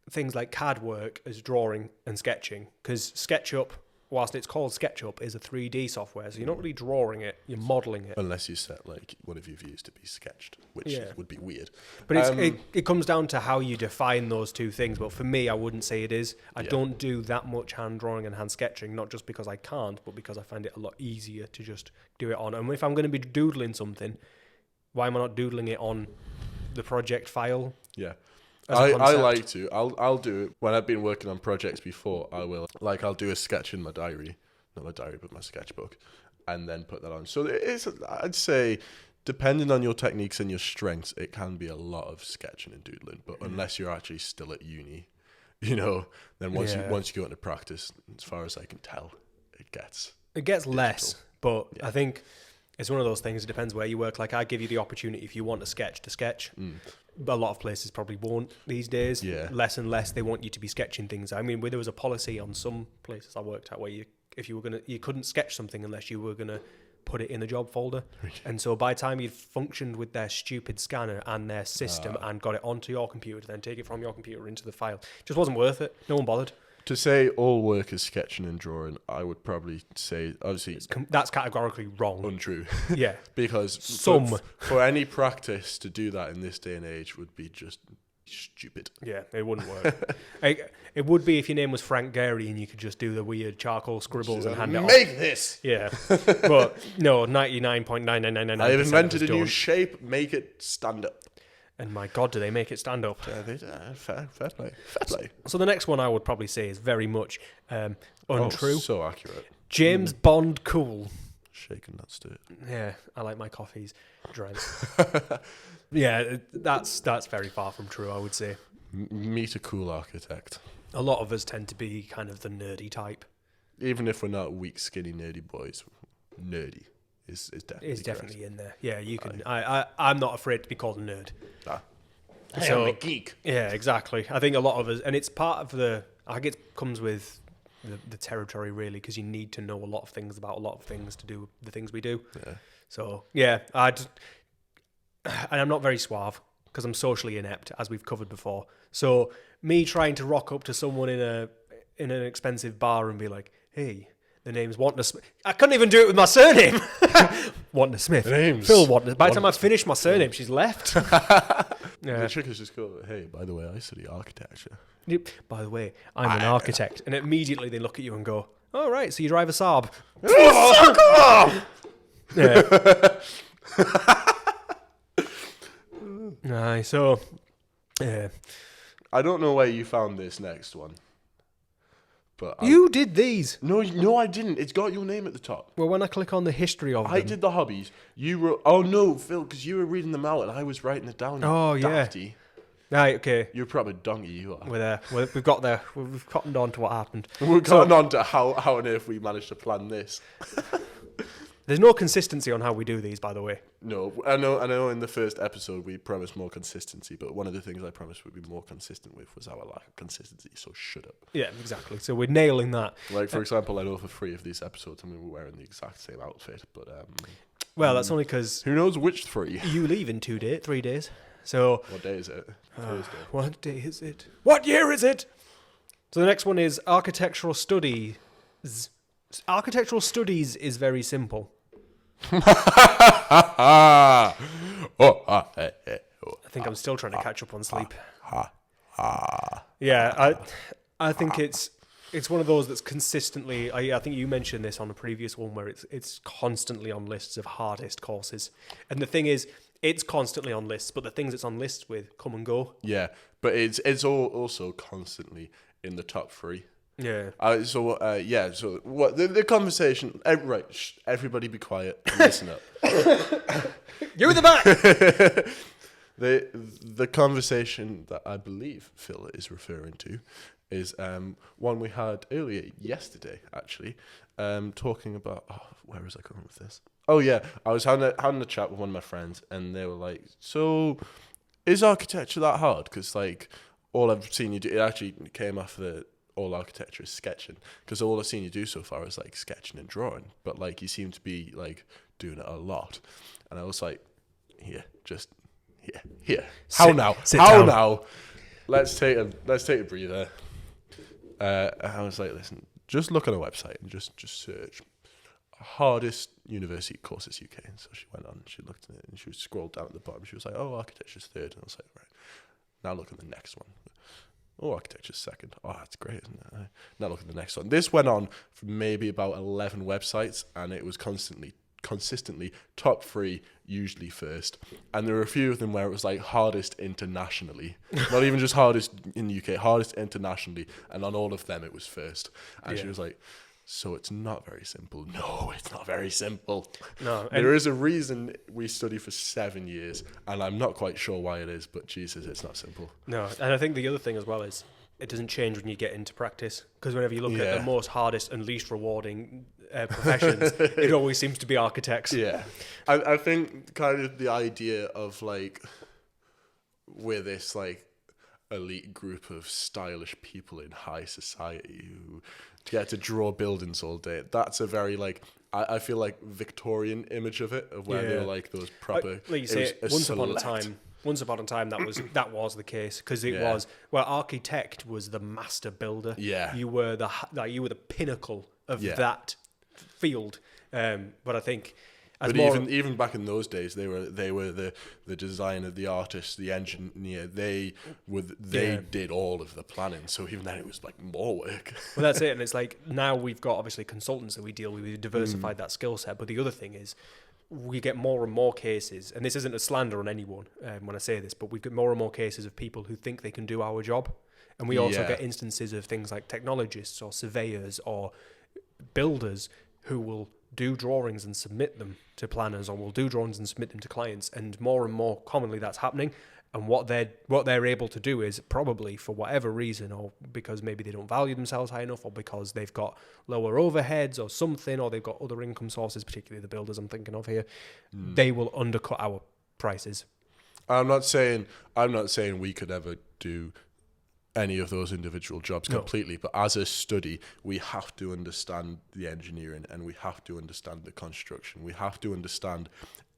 B: things like CAD work as drawing and sketching, because SketchUp, whilst it's called SketchUp, is a 3D software, so you're not really drawing it, you're modelling it.
A: Unless you set like one of your views to be sketched, which would be weird.
B: But it comes down to how you define those two things. But for me, I wouldn't say it is. I don't do that much hand drawing and hand sketching, not just because I can't, but because I find it a lot easier to just do it on. And if I'm going to be doodling something, why am I not doodling it on the project file?
A: Yeah.
B: As a
A: I
B: concept?
A: like to. I'll do it when I've been working on projects before. I'll do a sketch in my diary, not my diary, but my sketchbook, and then put that on. So it is. I'd say, depending on your techniques and your strengths, it can be a lot of sketching and doodling. But unless you're actually still at uni, then once you go into practice, as far as I can tell, it gets digital.
B: Less. But I think it's one of those things. It depends where you work. Like, I give you the opportunity if you want to sketch. But a lot of places probably won't these days.
A: Yeah.
B: Less and less they want you to be sketching things. I mean, there was a policy on some places I worked at where you couldn't sketch something unless you were gonna put it in the job folder. And so by the time you'd functioned with their stupid scanner and their system and got it onto your computer, then take it from your computer into the file, it just wasn't worth it. No one bothered.
A: To say all work is sketching and drawing, I would probably say, obviously,
B: That's categorically wrong.
A: untrue.
B: Yeah.
A: Because
B: Some.
A: for any practice to do that in this day and age would be just stupid.
B: Yeah, it wouldn't work. It would be if your name was Frank Gehry and you could just do the weird charcoal scribbles and hand it off.
A: Make this!
B: Yeah. But no, 99.9999%.
A: I have invented a new shape, make it stand up.
B: And my God, do they make it stand up?
A: Fair play. Fair play.
B: So the next one I would probably say is very much untrue.
A: Oh, so accurate.
B: James Bond cool.
A: Shaken, not stirred.
B: Yeah, I like my coffees drank. Yeah, that's very far from true, I would say.
A: Meet a cool architect.
B: A lot of us tend to be kind of the nerdy type.
A: Even if we're not weak, skinny, nerdy boys, nerdy is definitely
B: It's definitely in there. Yeah, you can. I'm not afraid to be called a nerd.
A: I'm a geek.
B: Yeah, exactly. I think a lot of us, and it's part of I think it comes with the territory really, because you need to know a lot of things about a lot of things to do the things we do.
A: Yeah.
B: So yeah, and I'm not very suave because I'm socially inept, as we've covered before. So me trying to rock up to someone in an expensive bar and be like, "Hey, the name's Wantner Smith." I couldn't even do it with my surname. Wantner Smith.
A: Phil
B: Wantner. By the time I finished my surname, she's left.
A: The trick is just go, hey, by the way, I study architecture.
B: Yep. By the way, I'm an architect. And immediately they look at you and go, "Oh, right, so you drive a Saab."
A: Fuck off!
B: Yeah. Aye, so, yeah.
A: I don't know where you found this next one. But
B: You did these.
A: No, I didn't. It's got your name at the top.
B: Well, when I click on the history of
A: I
B: them.
A: did the hobbies. You wrote... Oh, no, Phil, because you were reading them out and I was writing it down.
B: Oh, yeah.
A: Dafty.
B: Right, okay.
A: You're probably donkey, you are.
B: We're there. We've got there. We've cottoned on to what happened.
A: We're going on to how on earth we managed to plan this.
B: There's no consistency on how we do these, by the way.
A: No, I know in the first episode we promised more consistency, but one of the things I promised we'd be more consistent with was our lack of consistency, so shut up.
B: Yeah, exactly. So we're nailing that.
A: Like, for example, I know for 3 of these episodes and we were wearing the exact same outfit, but...
B: Well, that's only because
A: who knows which 3?
B: you leave in 3 days. So...
A: What day is it? Thursday.
B: What day is it? What year is it? So the next one is architectural studies. Architectural studies is very simple. I think I'm still trying to catch up on sleep. Yeah, I think it's one of those that's consistently. I think you mentioned this on a previous one where it's constantly on lists of hardest courses. And the thing is, it's constantly on lists, but the things it's on lists with come and go.
A: Yeah, but it's all also constantly in the top 3.
B: Yeah.
A: So what the conversation? Right, everybody be quiet and listen up.
B: You in the back.
A: The conversation that I believe Phil is referring to is one we had earlier yesterday, actually, talking about where was I going with this? Oh yeah, I was having a chat with one of my friends, and they were like, "So, is architecture that hard?" Because like all I've seen you do, it actually came off the all architecture is sketching, because all I've seen you do so far is like sketching and drawing, but like you seem to be like doing it a lot, and I was like, here. How now? Let's take a breather. I was like, listen, just look on a website and just search hardest university courses UK. And so she went on, she looked at it, and she scrolled down at the bottom. She was like, oh, architecture's 3rd. And I was like, right, now look at the next one. Oh, architecture's 2nd. Oh, that's great, isn't it? Now look at the next one. This went on for maybe about 11 websites, and it was consistently top 3, usually 1st. And there were a few of them where it was like hardest internationally, not even just hardest in the UK, hardest internationally, and on all of them it was 1st. And she was like, so it's not very simple. No, it's not very simple. No, there is a reason we study for 7 years, and I'm not quite sure why it is, but Jesus, it's not simple.
B: No, and I think the other thing as well is it doesn't change when you get into practice, because whenever you look at the most hardest and least rewarding professions, it always seems to be architects.
A: Yeah, I think kind of the idea of like we're this like elite group of stylish people in high society who get to draw buildings all day. That's a very like I feel like Victorian image of it, of where they were like those proper.
B: Like you say, once upon a time, that was the case, because it was architect was the master builder.
A: Yeah,
B: you were the pinnacle of that field. But I think,
A: even back in those days, they were the designer, the artist, the engineer. They did all of the planning. So even then, it was like more work.
B: Well, that's it. And it's like now we've got obviously consultants that we deal with. We've diversified that skill set. But the other thing is, we get more and more cases, and this isn't a slander on anyone when I say this, but we get more and more cases of people who think they can do our job. And we also get instances of things like technologists or surveyors or builders who will do drawings and submit them to planners, or will do drawings and submit them to clients. And more commonly that's happening. And what they're able to do is, probably for whatever reason, or because maybe they don't value themselves high enough, or because they've got lower overheads or something, or they've got other income sources, particularly the builders I'm thinking of here, they will undercut our prices.
A: I'm not saying we could ever do any of those individual jobs completely, but as a study, we have to understand the engineering, and we have to understand the construction. We have to understand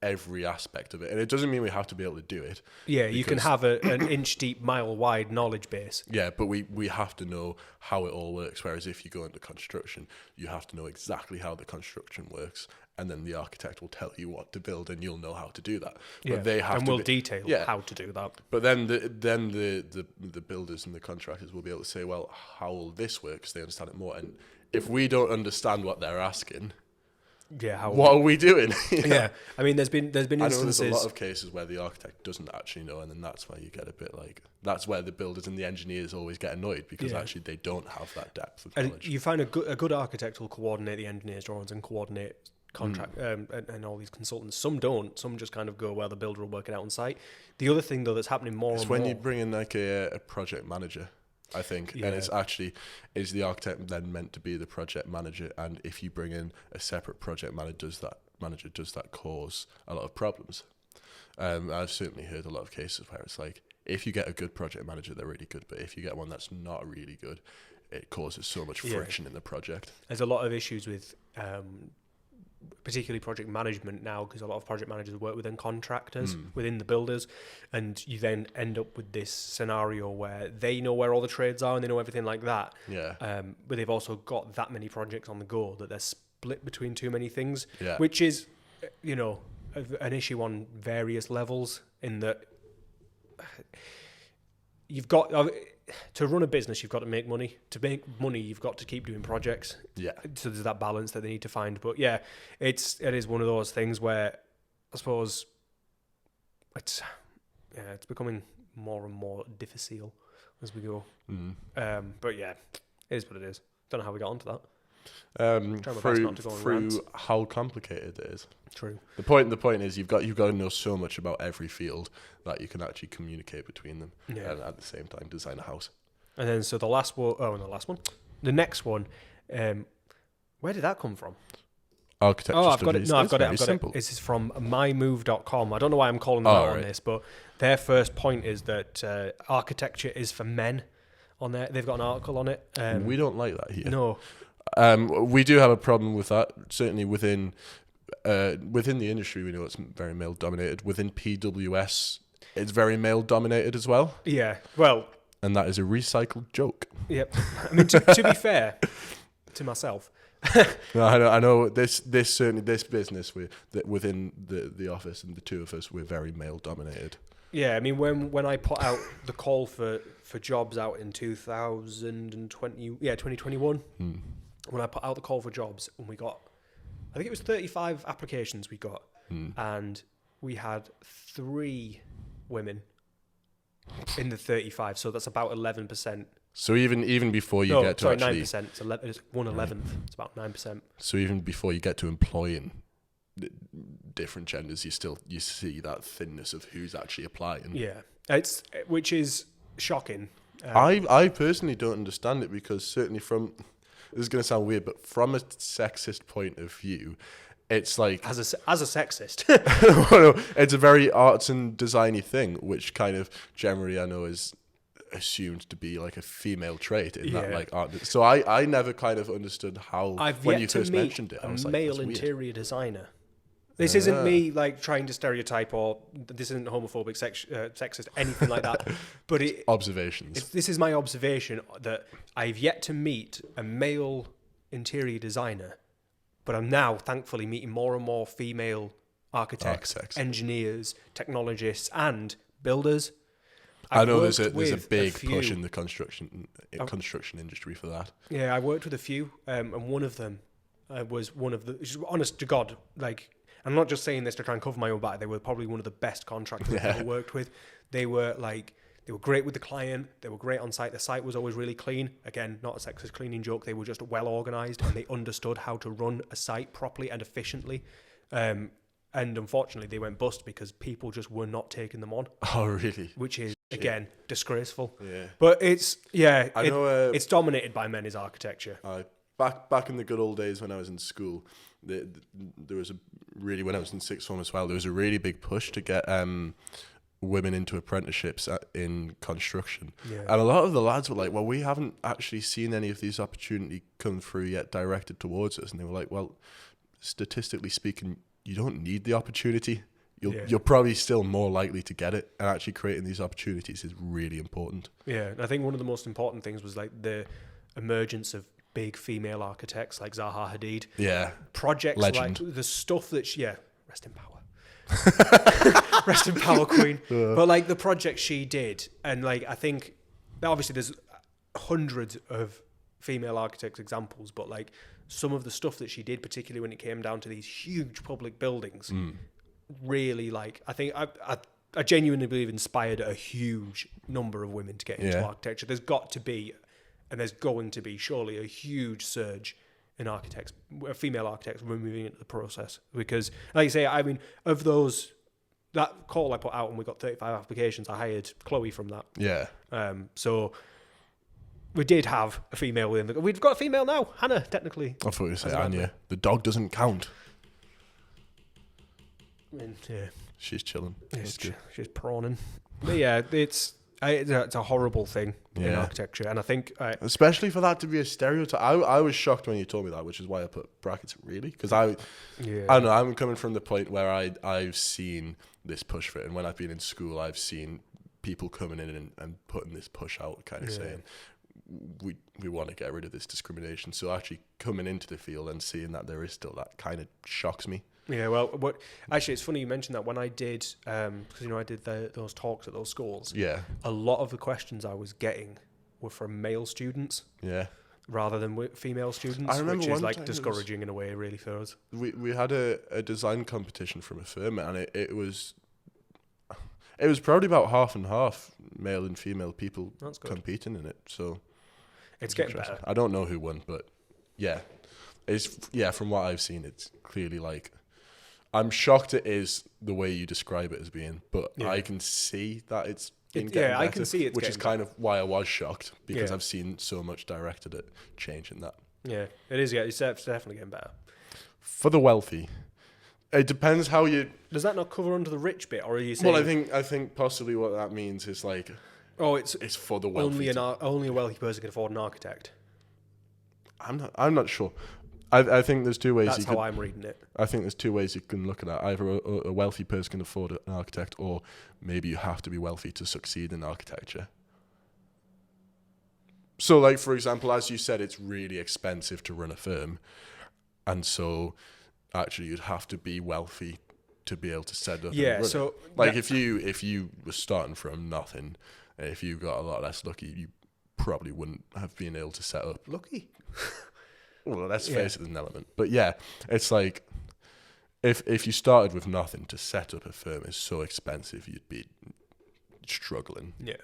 A: every aspect of it, and it doesn't mean we have to be able to do it.
B: Yeah, you can have an inch deep, mile wide knowledge base.
A: Yeah, but we have to know how it all works. Whereas if you go into construction, you have to know exactly how the construction works, and then the architect will tell you what to build, and you'll know how to do that. But they have
B: we'll detail how to do that.
A: But then the builders and the contractors will be able to say, well, how will this work? Because they understand it more. And if we don't understand what they're asking, what are we doing?
B: Yeah, I mean, there's been instances.
A: I know there's a lot of cases where the architect doesn't actually know, and then that's where you get a bit like, that's where the builders and the engineers always get annoyed, because actually they don't have that depth of knowledge.
B: You find a good architect will coordinate the engineer's drawings and coordinate contract and all these consultants. Some don't. Some just kind of go, well, the builder will work it out on site. The other thing though that's happening more and more,
A: when you bring in like a project manager, I think, and it's actually, is the architect then meant to be the project manager? And if you bring in a separate project manager, does that cause a lot of problems? I've certainly heard a lot of cases where it's like, if you get a good project manager, they're really good, but if you get one that's not really good, it causes so much friction in the project. There's
B: a lot of issues with particularly project management now, because a lot of project managers work within contractors, within the builders, and you then end up with this scenario where they know where all the trades are and they know everything like that. But they've also got that many projects on the go that they're split between too many things, which is, an issue on various levels, in that you've got... to run a business, you've got to make money. To make money, you've got to keep doing projects. So there's that balance that they need to find. But it is one of those things where, I suppose, it's becoming more and more difficile as we go. But yeah, it is what it is. Don't know how we got onto that.
A: Through how complicated it is.
B: True.
A: The point is you've got to know so much about every field that you can actually communicate between them, and at the same time design a house.
B: And then so the next one, where did that come from?
A: Architecture
B: I've got it.
A: studies.
B: No, I've got it.
A: Simple.
B: This is from mymove.com. I don't know why I'm calling them out on this, but their first point is that architecture is for men. On there, they've got an article on it.
A: We don't like that here.
B: No.
A: We do have a problem with that. Certainly within the industry, we know it's very male dominated. Within PWS, it's very male dominated as well.
B: Yeah. Well.
A: And that is a recycled joke.
B: Yep. I mean, to be fair to myself.
A: No, I know. This business within the office, and the two of us, we're very male dominated.
B: Yeah, I mean, when I put out the call for jobs out in 2021, when I put out the call for jobs, and we got, I think it was 35 applications we got, and we had 3 women in the 35, so that's about 11%.
A: So even before you get to
B: 9%. It's 1/11. It's about 9%.
A: So even before you get to employing different genders, you see that thinness of who's actually applying.
B: Yeah, which is shocking.
A: I personally don't understand it, because certainly this is going to sound weird, but from a sexist point of view, it's like
B: as a sexist,
A: it's a very arts and designy thing, which kind of generally I know is assumed to be like a female trait in that like art. So I never kind of understood how when you first mentioned it, I was like,
B: male interior designer. This isn't me like trying to stereotype, or this isn't homophobic, sexist, anything like that. But
A: observations.
B: This is my observation that I've yet to meet a male interior designer, but I'm now thankfully meeting more and more female architects, engineers, technologists, and builders.
A: I know there's a big push in the construction industry for that.
B: Yeah, I worked with a few, and one of them was one of the. Honest to God, like. I'm not just saying this to try and cover my own back. They were probably one of the best contractors I've ever worked with. They were great with the client. They were great on site. The site was always really clean. Again, not a sexist cleaning joke. They were just well organized, and they understood how to run a site properly and efficiently. And unfortunately, they went bust because people just were not taking them on.
A: Oh, really?
B: Which is again disgraceful.
A: Yeah.
B: But it's dominated by men, is architecture.
A: Back in the good old days when I was in school, there was when I was in sixth form as well, there was a really big push to get women into apprenticeships in construction. Yeah. And a lot of the lads were like, well, we haven't actually seen any of these opportunities come through yet directed towards us. And they were like, well, statistically speaking, you don't need the opportunity. You're probably still more likely to get it. And actually creating these opportunities is really important. Yeah,
B: and I think one of the most important things was like the emergence of big female architects like Zaha Hadid.
A: Yeah.
B: Projects
A: Legend.
B: like the stuff that rest in power. Rest in power, Queen. But like the project she did, and like I think obviously there's hundreds of female architects examples, but like some of the stuff that she did, particularly when it came down to these huge public buildings, really like I think I genuinely believe inspired a huge number of women to get into architecture. There's got to be, and there's going to be surely a huge surge in female architects moving into the process. Because, like I say, I mean, of that call I put out and we got 35 applications, I hired Chloe from that.
A: Yeah.
B: So we did have a female within we've got a female now, Hannah, technically.
A: I thought you said Anya. The dog doesn't count.
B: I mean, yeah.
A: She's chilling.
B: She's prawning. But yeah, it's a horrible thing in architecture, and I think
A: especially for that to be a stereotype. I was shocked when you told me that, which is why I put brackets really, because I don't know, I'm coming from the point where I've seen this push for it, and when I've been in school, I've seen people coming in and putting this push out, kind of saying we want to get rid of this discrimination. So actually coming into the field and seeing that there is still that kind of shocks me.
B: Yeah, well, actually, it's funny you mentioned that. When I did, because I did those talks at those schools. Yeah, a lot of the questions I was getting were from male students. Yeah, rather than female students. I remember, which is like discouraging in a way, really, for us.
A: We had a design competition from a firm, and it was, It was probably about half and half, male and female people
B: That's good.
A: competing in it. So
B: It's getting better.
A: I don't know who won, but yeah, from what I've seen, it's clearly like, I'm shocked it is the way you describe it as being, but I can see that it's been getting better,
B: I can see it,
A: which is kind
B: better.
A: of why I was shocked, because I've seen so much directed at changing that.
B: Yeah, it is. Yeah, it's definitely getting better.
A: For the wealthy, it depends how you.
B: Does that not cover under the rich bit, or are you saying?
A: Well, I think possibly what that means is like,
B: it's
A: for the wealthy.
B: Only a wealthy person can afford an architect.
A: I'm not sure. I think there's two ways.
B: That's how I'm reading it.
A: I think there's two ways you can look at that. Either a wealthy person can afford an architect, or maybe you have to be wealthy to succeed in architecture. So, like, for example, as you said, it's really expensive to run a firm. And so, actually, you'd have to be wealthy to be able to set up and run
B: so...
A: it. Like, if you were starting from nothing, and if you got a lot less lucky, you probably wouldn't have been able to set up.
B: Lucky?
A: Well, let's face it, there's an element. But yeah, it's like, if you started with nothing, to set up a firm is so expensive, you'd be struggling.
B: Yeah.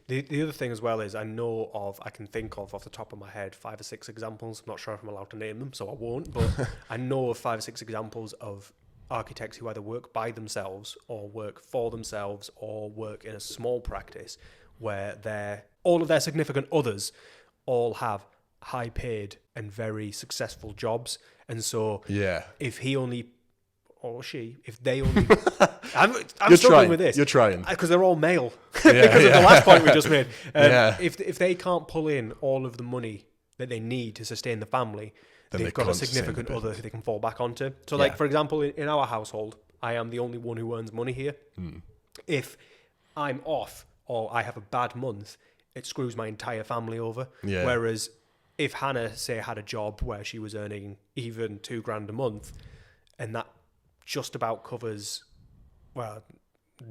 B: The other thing as well is I can think of off the top of my head 5 or 6 examples. I'm not sure if I'm allowed to name them, so I won't. But I know of 5 or 6 examples of architects who either work by themselves or work for themselves or work in a small practice where all of their significant others all have high paid and very successful jobs. And so if he only or she, if they only... I'm struggling with this.
A: You're trying.
B: Because they're all male. Because of the last point we just made. If they can't pull in all of the money that they need to sustain the family, then they've got a significant other who they can fall back onto. So, like, for example, in our household, I am the only one who earns money here. If I'm off or I have a bad month, it screws my entire family over. Yeah. Whereas if Hannah, say, had a job where she was earning even $2,000 a month, and that just about covers, well,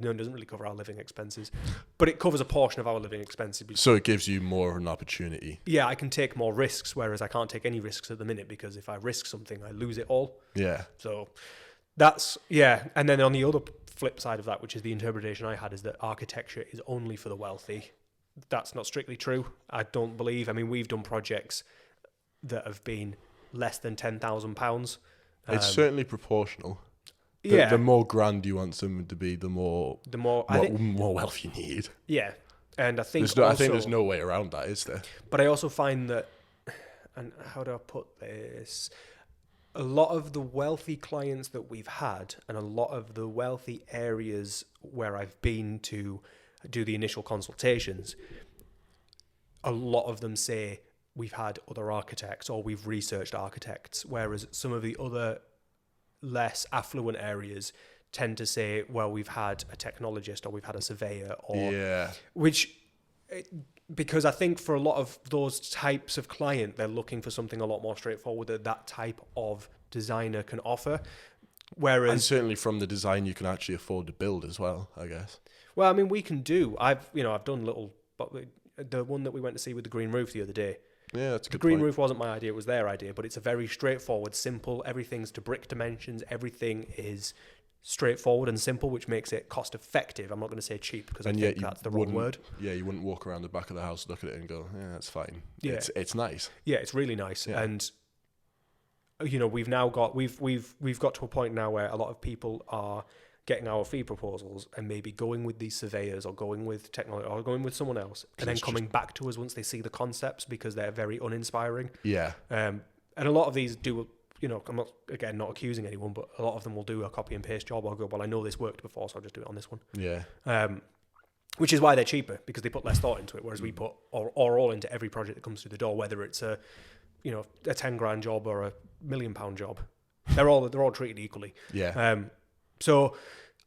B: no, it doesn't really cover our living expenses, but it covers a portion of our living expenses.
A: So it gives you more of an opportunity.
B: Yeah, I can take more risks, whereas I can't take any risks at the minute, because if I risk something, I lose it all.
A: Yeah.
B: So that's, yeah. And then on the other flip side of that, which is the interpretation I had, is that architecture is only for the wealthy. That's not strictly true, I don't believe. I mean, we've done projects that have been less than £10,000.
A: It's certainly proportional. The more grand you want someone to be, the more wealth you need.
B: Yeah, and I think
A: I think there's no way around that, is there?
B: But I also find that, and how do I put this? A lot of the wealthy clients that we've had, and a lot of the wealthy areas where I've been to do the initial consultations, a lot of them say we've had other architects or we've researched architects, whereas some of the other less affluent areas tend to say, well, we've had a technologist or we've had a surveyor, or because I think for a lot of those types of client, they're looking for something a lot more straightforward that type of designer can offer. Whereas,
A: and certainly from the design you can actually afford to build as well, I guess.
B: Well, I mean, we can do. I've done little, but the one that we went to see with the green roof the other day.
A: Yeah, that's a good
B: The green
A: point.
B: roof wasn't my idea, it was their idea, but it's a very straightforward, simple, everything's to brick dimensions, everything is straightforward and simple, which makes it cost effective. I'm not going to say cheap, because I think that's the wrong word.
A: Yeah, you wouldn't walk around the back of the house, look at it and go, yeah, that's fine. Yeah. It's nice.
B: Yeah, it's really nice. Yeah. And we've now got we've got to a point now where a lot of people are getting our fee proposals and maybe going with these surveyors or going with technology or going with someone else, and then coming back to us once they see the concepts, because they're very uninspiring. Yeah. And a lot of these do, I'm not accusing anyone, but a lot of them will do a copy and paste job or go, well, I know this worked before, so I'll just do it on this one. Yeah. Which is why they're cheaper, because they put less thought into it, whereas we put all into every project that comes through the door, whether it's a $10,000 job or a £1 million job. They're all treated equally. Yeah. So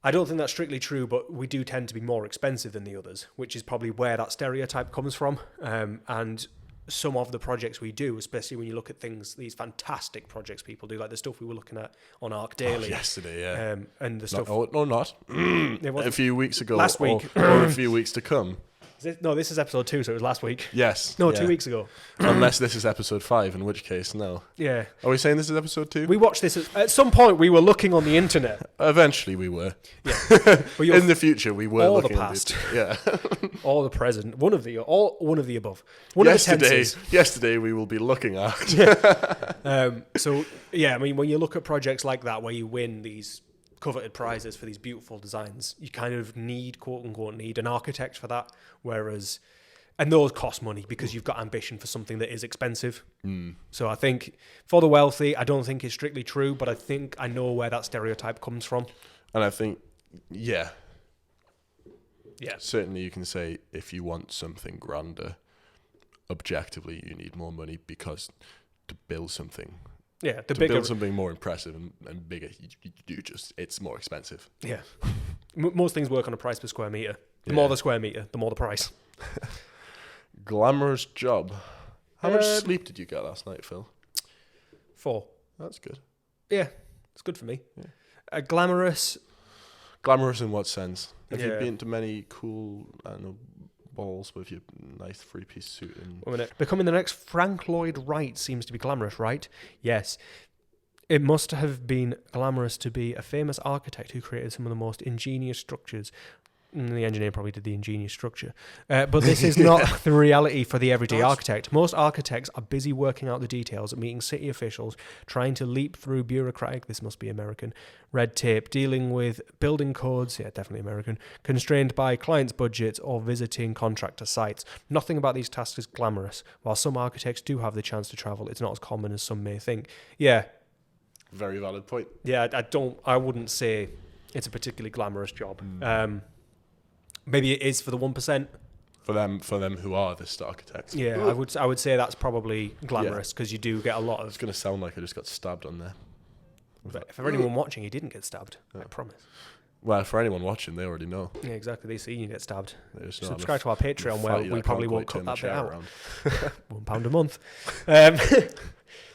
B: I don't think that's strictly true, but we do tend to be more expensive than the others, which is probably where that stereotype comes from. And some of the projects we do, especially when you look at these fantastic projects people do, like the stuff we were looking at on Arc Daily
A: yesterday, yeah.
B: and the stuff.
A: Not a few weeks ago,
B: last week,
A: or a few weeks to come.
B: This is episode 2, so it was last week.
A: Yes.
B: No,
A: yeah.
B: 2 weeks ago.
A: Unless this is episode 5, in which case, no.
B: Yeah.
A: Are we saying this is episode 2?
B: We watched this at some point. We were looking on the internet.
A: Eventually, we were.
B: Yeah.
A: In the future, we were
B: or
A: looking
B: the past.
A: Yeah.
B: Or the present. One of the above. One of the tenses.
A: Yesterday, we will be looking at.
B: So yeah, I mean, when you look at projects like that where you win these coveted prizes for these beautiful designs, you kind of need, quote unquote, need an architect for that. Whereas, and those cost money because you've got ambition for something that is expensive. So I think for the wealthy, I don't think it's strictly true, but I think I know where that stereotype comes from.
A: And I think, yeah,
B: Yeah.
A: certainly you can say if you want something grander, objectively, you need more money because to build something.
B: Yeah,
A: To build something more impressive and bigger, it's more expensive.
B: Yeah. Most things work on a price per square meter. The more the square meter, the more the price.
A: Glamorous job. How much sleep did you get last night, Phil?
B: 4.
A: That's good.
B: Yeah, it's good for me. Yeah. Glamorous.
A: Glamorous in what sense? Have you
B: Yeah.
A: been to many cool, I don't know, balls with your nice 3-piece suit? And
B: 1 minute. Becoming the next Frank Lloyd Wright seems to be glamorous, right? Yes. It must have been glamorous to be a famous architect who created some of the most ingenious structures. The engineer probably did the ingenious structure. But this is not the reality for the everyday architect. Most architects are busy working out the details, meeting city officials, trying to leap through bureaucratic, this must be American, red tape, dealing with building codes, yeah, definitely American, constrained by clients' budgets or visiting contractor sites. Nothing about these tasks is glamorous. While some architects do have the chance to travel, it's not as common as some may think. Yeah.
A: very valid point.
B: Yeah, I wouldn't say it's a particularly glamorous job. Maybe it is for the 1%.
A: For them who are the architects.
B: Yeah, I would say that's probably glamorous because you do get a lot
A: It's
B: of.
A: going to sound like I just got stabbed on there.
B: But for anyone watching, he didn't get stabbed. I promise.
A: Well, for anyone watching, they already know.
B: Yeah, exactly. They see you get stabbed.
A: There's not
B: Subscribe to our Patreon where we probably won't cut that bit out. £1 a month.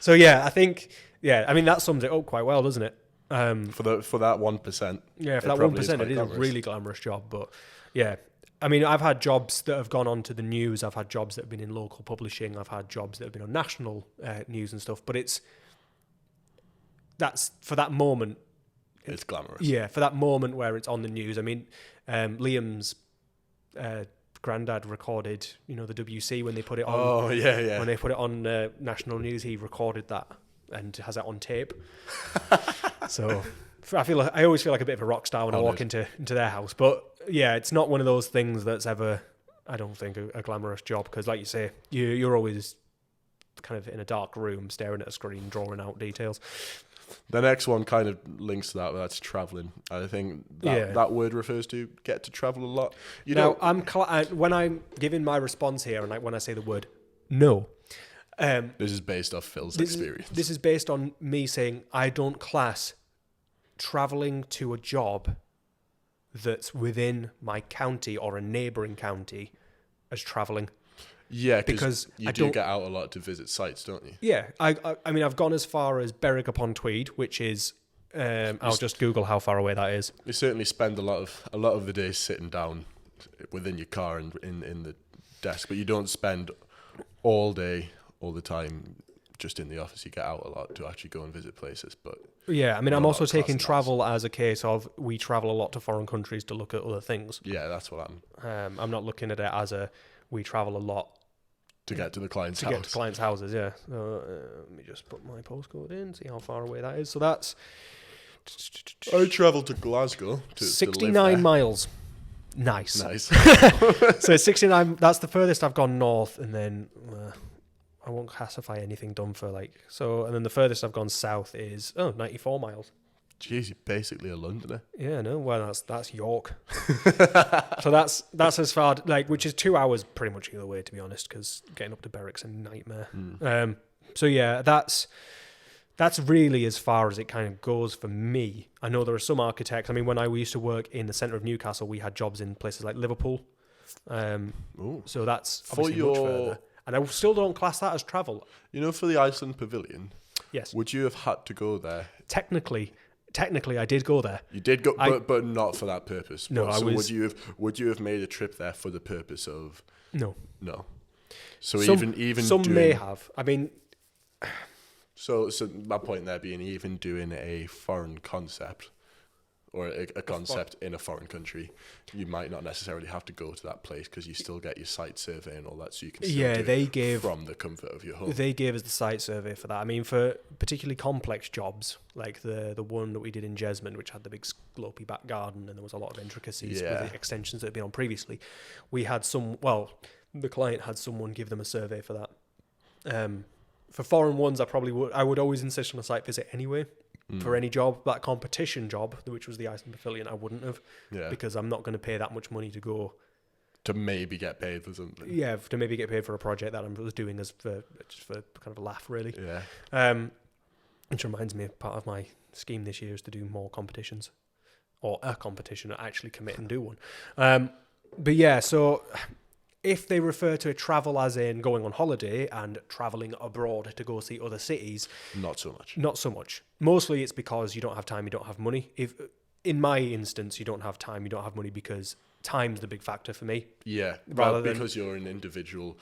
B: So yeah, I think I mean that sums it up quite well, doesn't it?
A: For that 1%.
B: Yeah, for that 1%, it is a really glamorous job. But yeah, I mean, I've had jobs that have gone on to the news. I've had jobs that have been in local publishing. I've had jobs that have been on national news and stuff. But that's for that moment.
A: It's glamorous.
B: Yeah, for that moment where it's on the news. I mean, Liam's granddad recorded, the WC when they put it on.
A: Oh, yeah.
B: When they put it on national news, he recorded that and has it on tape. So I always feel like a bit of a rock star when I walk into their house. But yeah, it's not one of those things that's ever, I don't think, a glamorous job because, like you say, you're always kind of in a dark room staring at a screen, drawing out details.
A: The next one kind of links to that, but that's traveling. I think that word refers to get to travel a lot.
B: When I'm giving my response here, and when I say the word no,
A: this is based off Phil's experience.
B: This is based on me saying I don't class traveling to a job that's within my county or a neighbouring county as traveling.
A: Yeah, because you do get out a lot to visit sites, don't you?
B: Yeah, I mean, I've gone as far as Berwick-upon-Tweed, which is, I'll just Google how far away that is.
A: You certainly spend a lot of the day sitting down within your car and in the desk, but you don't spend all day, all the time just in the office. You get out a lot to actually go and visit places, but...
B: Yeah, I mean, I'm also taking travel as a case of we travel a lot to foreign countries to look at other things.
A: Yeah, that's what
B: I'm not looking at it as we travel a lot
A: to get to the client's house.
B: To get to clients' houses, yeah. So, let me just put my postcode in, see how far away that is. So that's...
A: I travelled to Glasgow.
B: 69 miles. Nice. So 69, that's the furthest I've gone north, and then... I won't classify anything done for and then the furthest I've gone south is 94 miles.
A: Jeez, you're basically a Londoner.
B: Yeah, no, well that's York. So that's as far which is 2 hours pretty much either way, to be honest, because getting up to Berwick's a nightmare. So yeah, that's really as far as it kind of goes for me. I know there are some architects. I mean, when we used to work in the centre of Newcastle, we had jobs in places like Liverpool. So that's obviously much further. And I still don't class that as travel.
A: For the Iceland Pavilion,
B: yes.
A: Would you have had to go there?
B: Technically, technically I did go there.
A: You did go, but not for that purpose.
B: No,
A: so
B: I was.
A: Would you have made a trip there for the purpose of?
B: No.
A: So
B: Some
A: doing,
B: may have. I mean,
A: so my point there being, even doing a foreign concept or a concept in a foreign country, you might not necessarily have to go to that place because you still get your site survey and all that, so you can still do it from the comfort of your home.
B: They gave us the site survey for that. I mean, for particularly complex jobs, like the one that we did in Jesmond, which had the big slopey back garden and there was a lot of intricacies with the extensions that had been on previously, we had the client had someone give them a survey for that. For foreign ones, I would always insist on a site visit anyway. For any job, that competition job, which was the Iceland Pavilion, I wouldn't have, because I'm not going to pay that much money to go
A: to maybe get paid for something.
B: Yeah, to maybe get paid for a project that I was doing just for kind of a laugh, really.
A: Yeah.
B: Which reminds me, part of my scheme this year is to do more competitions, or a competition, actually commit and do one. But yeah, so if they refer to travel as in going on holiday and traveling abroad to go see other cities,
A: not so much.
B: Not so much. Mostly it's because you don't have time, you don't have money. If in my instance, you don't have time, you don't have money because time's the big factor for me.
A: Yeah, because you're an individual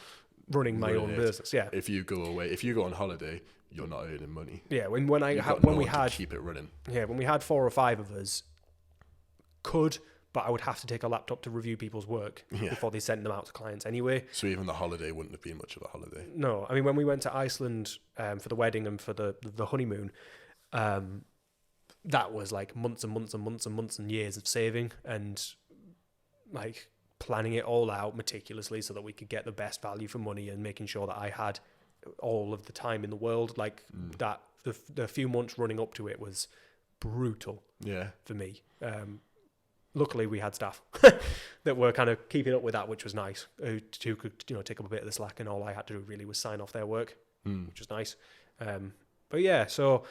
B: running my own business. Yeah.
A: If you go on holiday, you're not earning money.
B: Yeah, when we had
A: keep it running.
B: Yeah, when we had 4 or 5 of us, but I would have to take a laptop to review people's work before they sent them out to clients anyway.
A: So even the holiday wouldn't have been much of a holiday.
B: No, I mean, when we went to Iceland for the wedding and for the honeymoon, that was like months and months and months and months and years of saving and like planning it all out meticulously so that we could get the best value for money and making sure that I had all of the time in the world. Like that, the few months running up to it was brutal for me. Luckily, we had staff that were kind of keeping up with that, which was nice. Who could take up a bit of the slack, and all I had to do really was sign off their work, which was nice. But yeah, so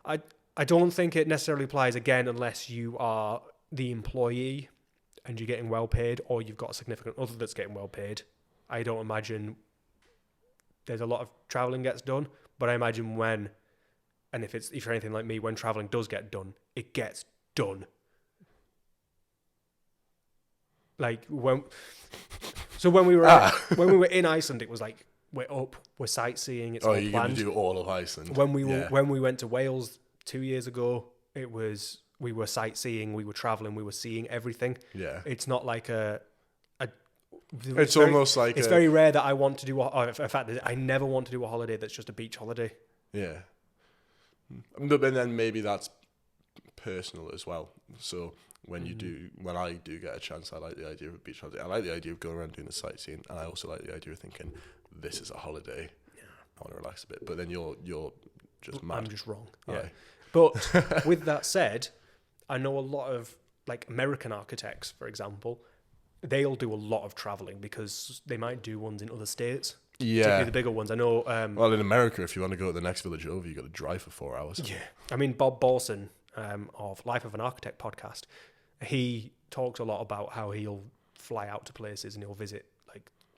B: I don't think it necessarily applies again unless you are the employee and you're getting well paid, or you've got a significant other that's getting well paid. I don't imagine there's a lot of traveling gets done, but I imagine if you're anything like me, when traveling does get done, it gets done. Like when we were in Iceland, it was like we're sightseeing. It's all planned.
A: You're gonna do all of Iceland.
B: When we went to Wales 2 years ago, we were sightseeing, we were traveling, we were seeing everything.
A: Yeah,
B: it's not like
A: it's almost like
B: it's very rare that I want to do. In fact, I never want to do a holiday that's just a beach holiday.
A: Yeah, but then maybe that's personal as well. So. When I do get a chance, I like the idea of a beach holiday. I like the idea of going around doing the sightseeing, and I also like the idea of thinking, this is a holiday. Yeah. I want to relax a bit. But then you're just mad.
B: I'm just wrong. Yeah. But with that said, I know a lot of like American architects, for example, they'll do a lot of traveling because they might do ones in other states.
A: Yeah.
B: Particularly the bigger ones. I know.
A: Well, in America, if you want to go to the next village over, you got to drive for 4 hours.
B: Yeah. I mean, Bob Balson of Life of an Architect podcast, he talks a lot about how he'll fly out to places and he'll visit,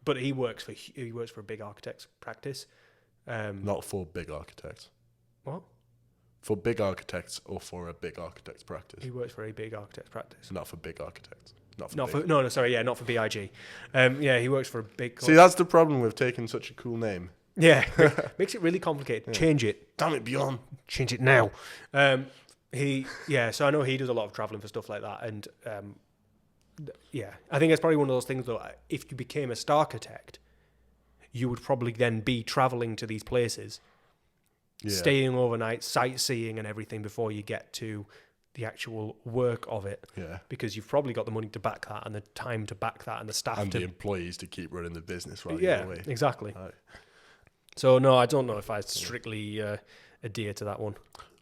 B: but he works for a big architect's practice.
A: Not for big architects.
B: What?
A: For big architects or for a big architect's practice?
B: He works for a big architect's practice.
A: Not for big architects. Not for BIG.
B: He works for a big...
A: See, that's the problem with taking such a cool name.
B: Yeah, makes it really complicated. Yeah. Change it.
A: Damn it, Bjorn.
B: Change it now. So I know he does a lot of traveling for stuff like that, and I think it's probably one of those things though. If you became a starchitect, you would probably then be traveling to these places, staying overnight, sightseeing and everything before you get to the actual work of it.
A: Yeah,
B: because you've probably got the money to back that and the time to back that and the staff
A: and the employees to keep running the business while
B: you're
A: away.
B: Exactly.
A: Right.
B: So no, I don't know if I strictly adhere to that one.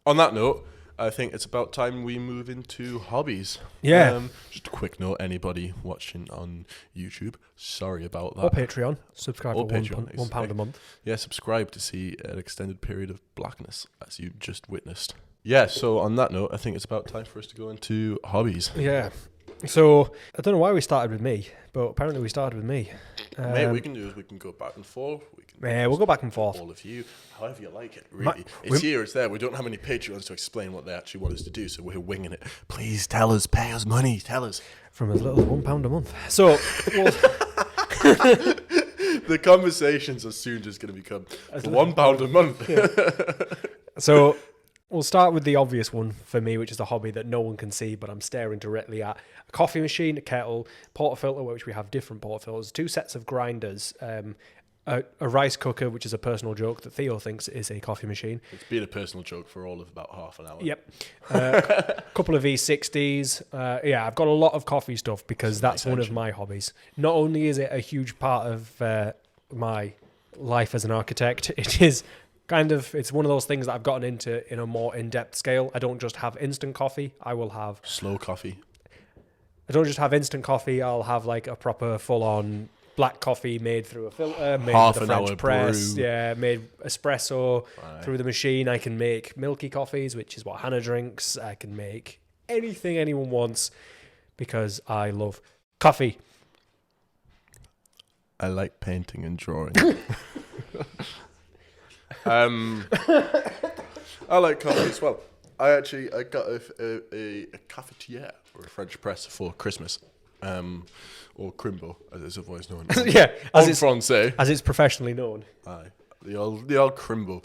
A: On that note, I think it's about time we move into hobbies.
B: Yeah.
A: Just a quick note, anybody watching on YouTube, sorry about that.
B: Or Patreon. Subscribe for £1 a month.
A: Yeah, subscribe to see an extended period of blackness, as you just witnessed. Yeah, so on that note, I think it's about time for us to go into hobbies.
B: Yeah. So I don't know why we started with me, but apparently we started with me.
A: Mate, we can go back and forth.
B: Yeah, we'll go back and forth.
A: All of you, however you like it. Really, it's here, it's there. We don't have any Patreons to explain what they actually want us to do, so we're winging it. Please tell us, pay us money, tell us.
B: From as little as £1 a month. So
A: the conversations are soon just going to become for £1 a month.
B: Yeah. So we'll start with the obvious one for me, which is a hobby that no one can see, but I'm staring directly at. A coffee machine, a kettle, portafilter, which we have different portafilters, 2 sets of grinders, a rice cooker, which is a personal joke that Theo thinks is a coffee machine.
A: It's been a personal joke for all of about half an hour.
B: Yep. A couple of V60s. Yeah, I've got a lot of coffee stuff because that's one of my hobbies. Not only is it a huge part of my life as an architect, it is it's one of those things that I've gotten into in a more in-depth scale. I don't just have instant coffee. I will have
A: slow coffee.
B: I don't just have instant coffee. I'll have like a proper full-on black coffee made through a filter, made with a French press, made espresso through the machine. I can make milky coffees, which is what Hannah drinks. I can make anything anyone wants because I love coffee.
A: I like painting and drawing. I like coffee as well. I got a cafetiere or a French press for Christmas. Or Crimbo, as it's otherwise known.
B: Yeah,
A: as it's
B: professionally known.
A: Aye, the old Crimbo.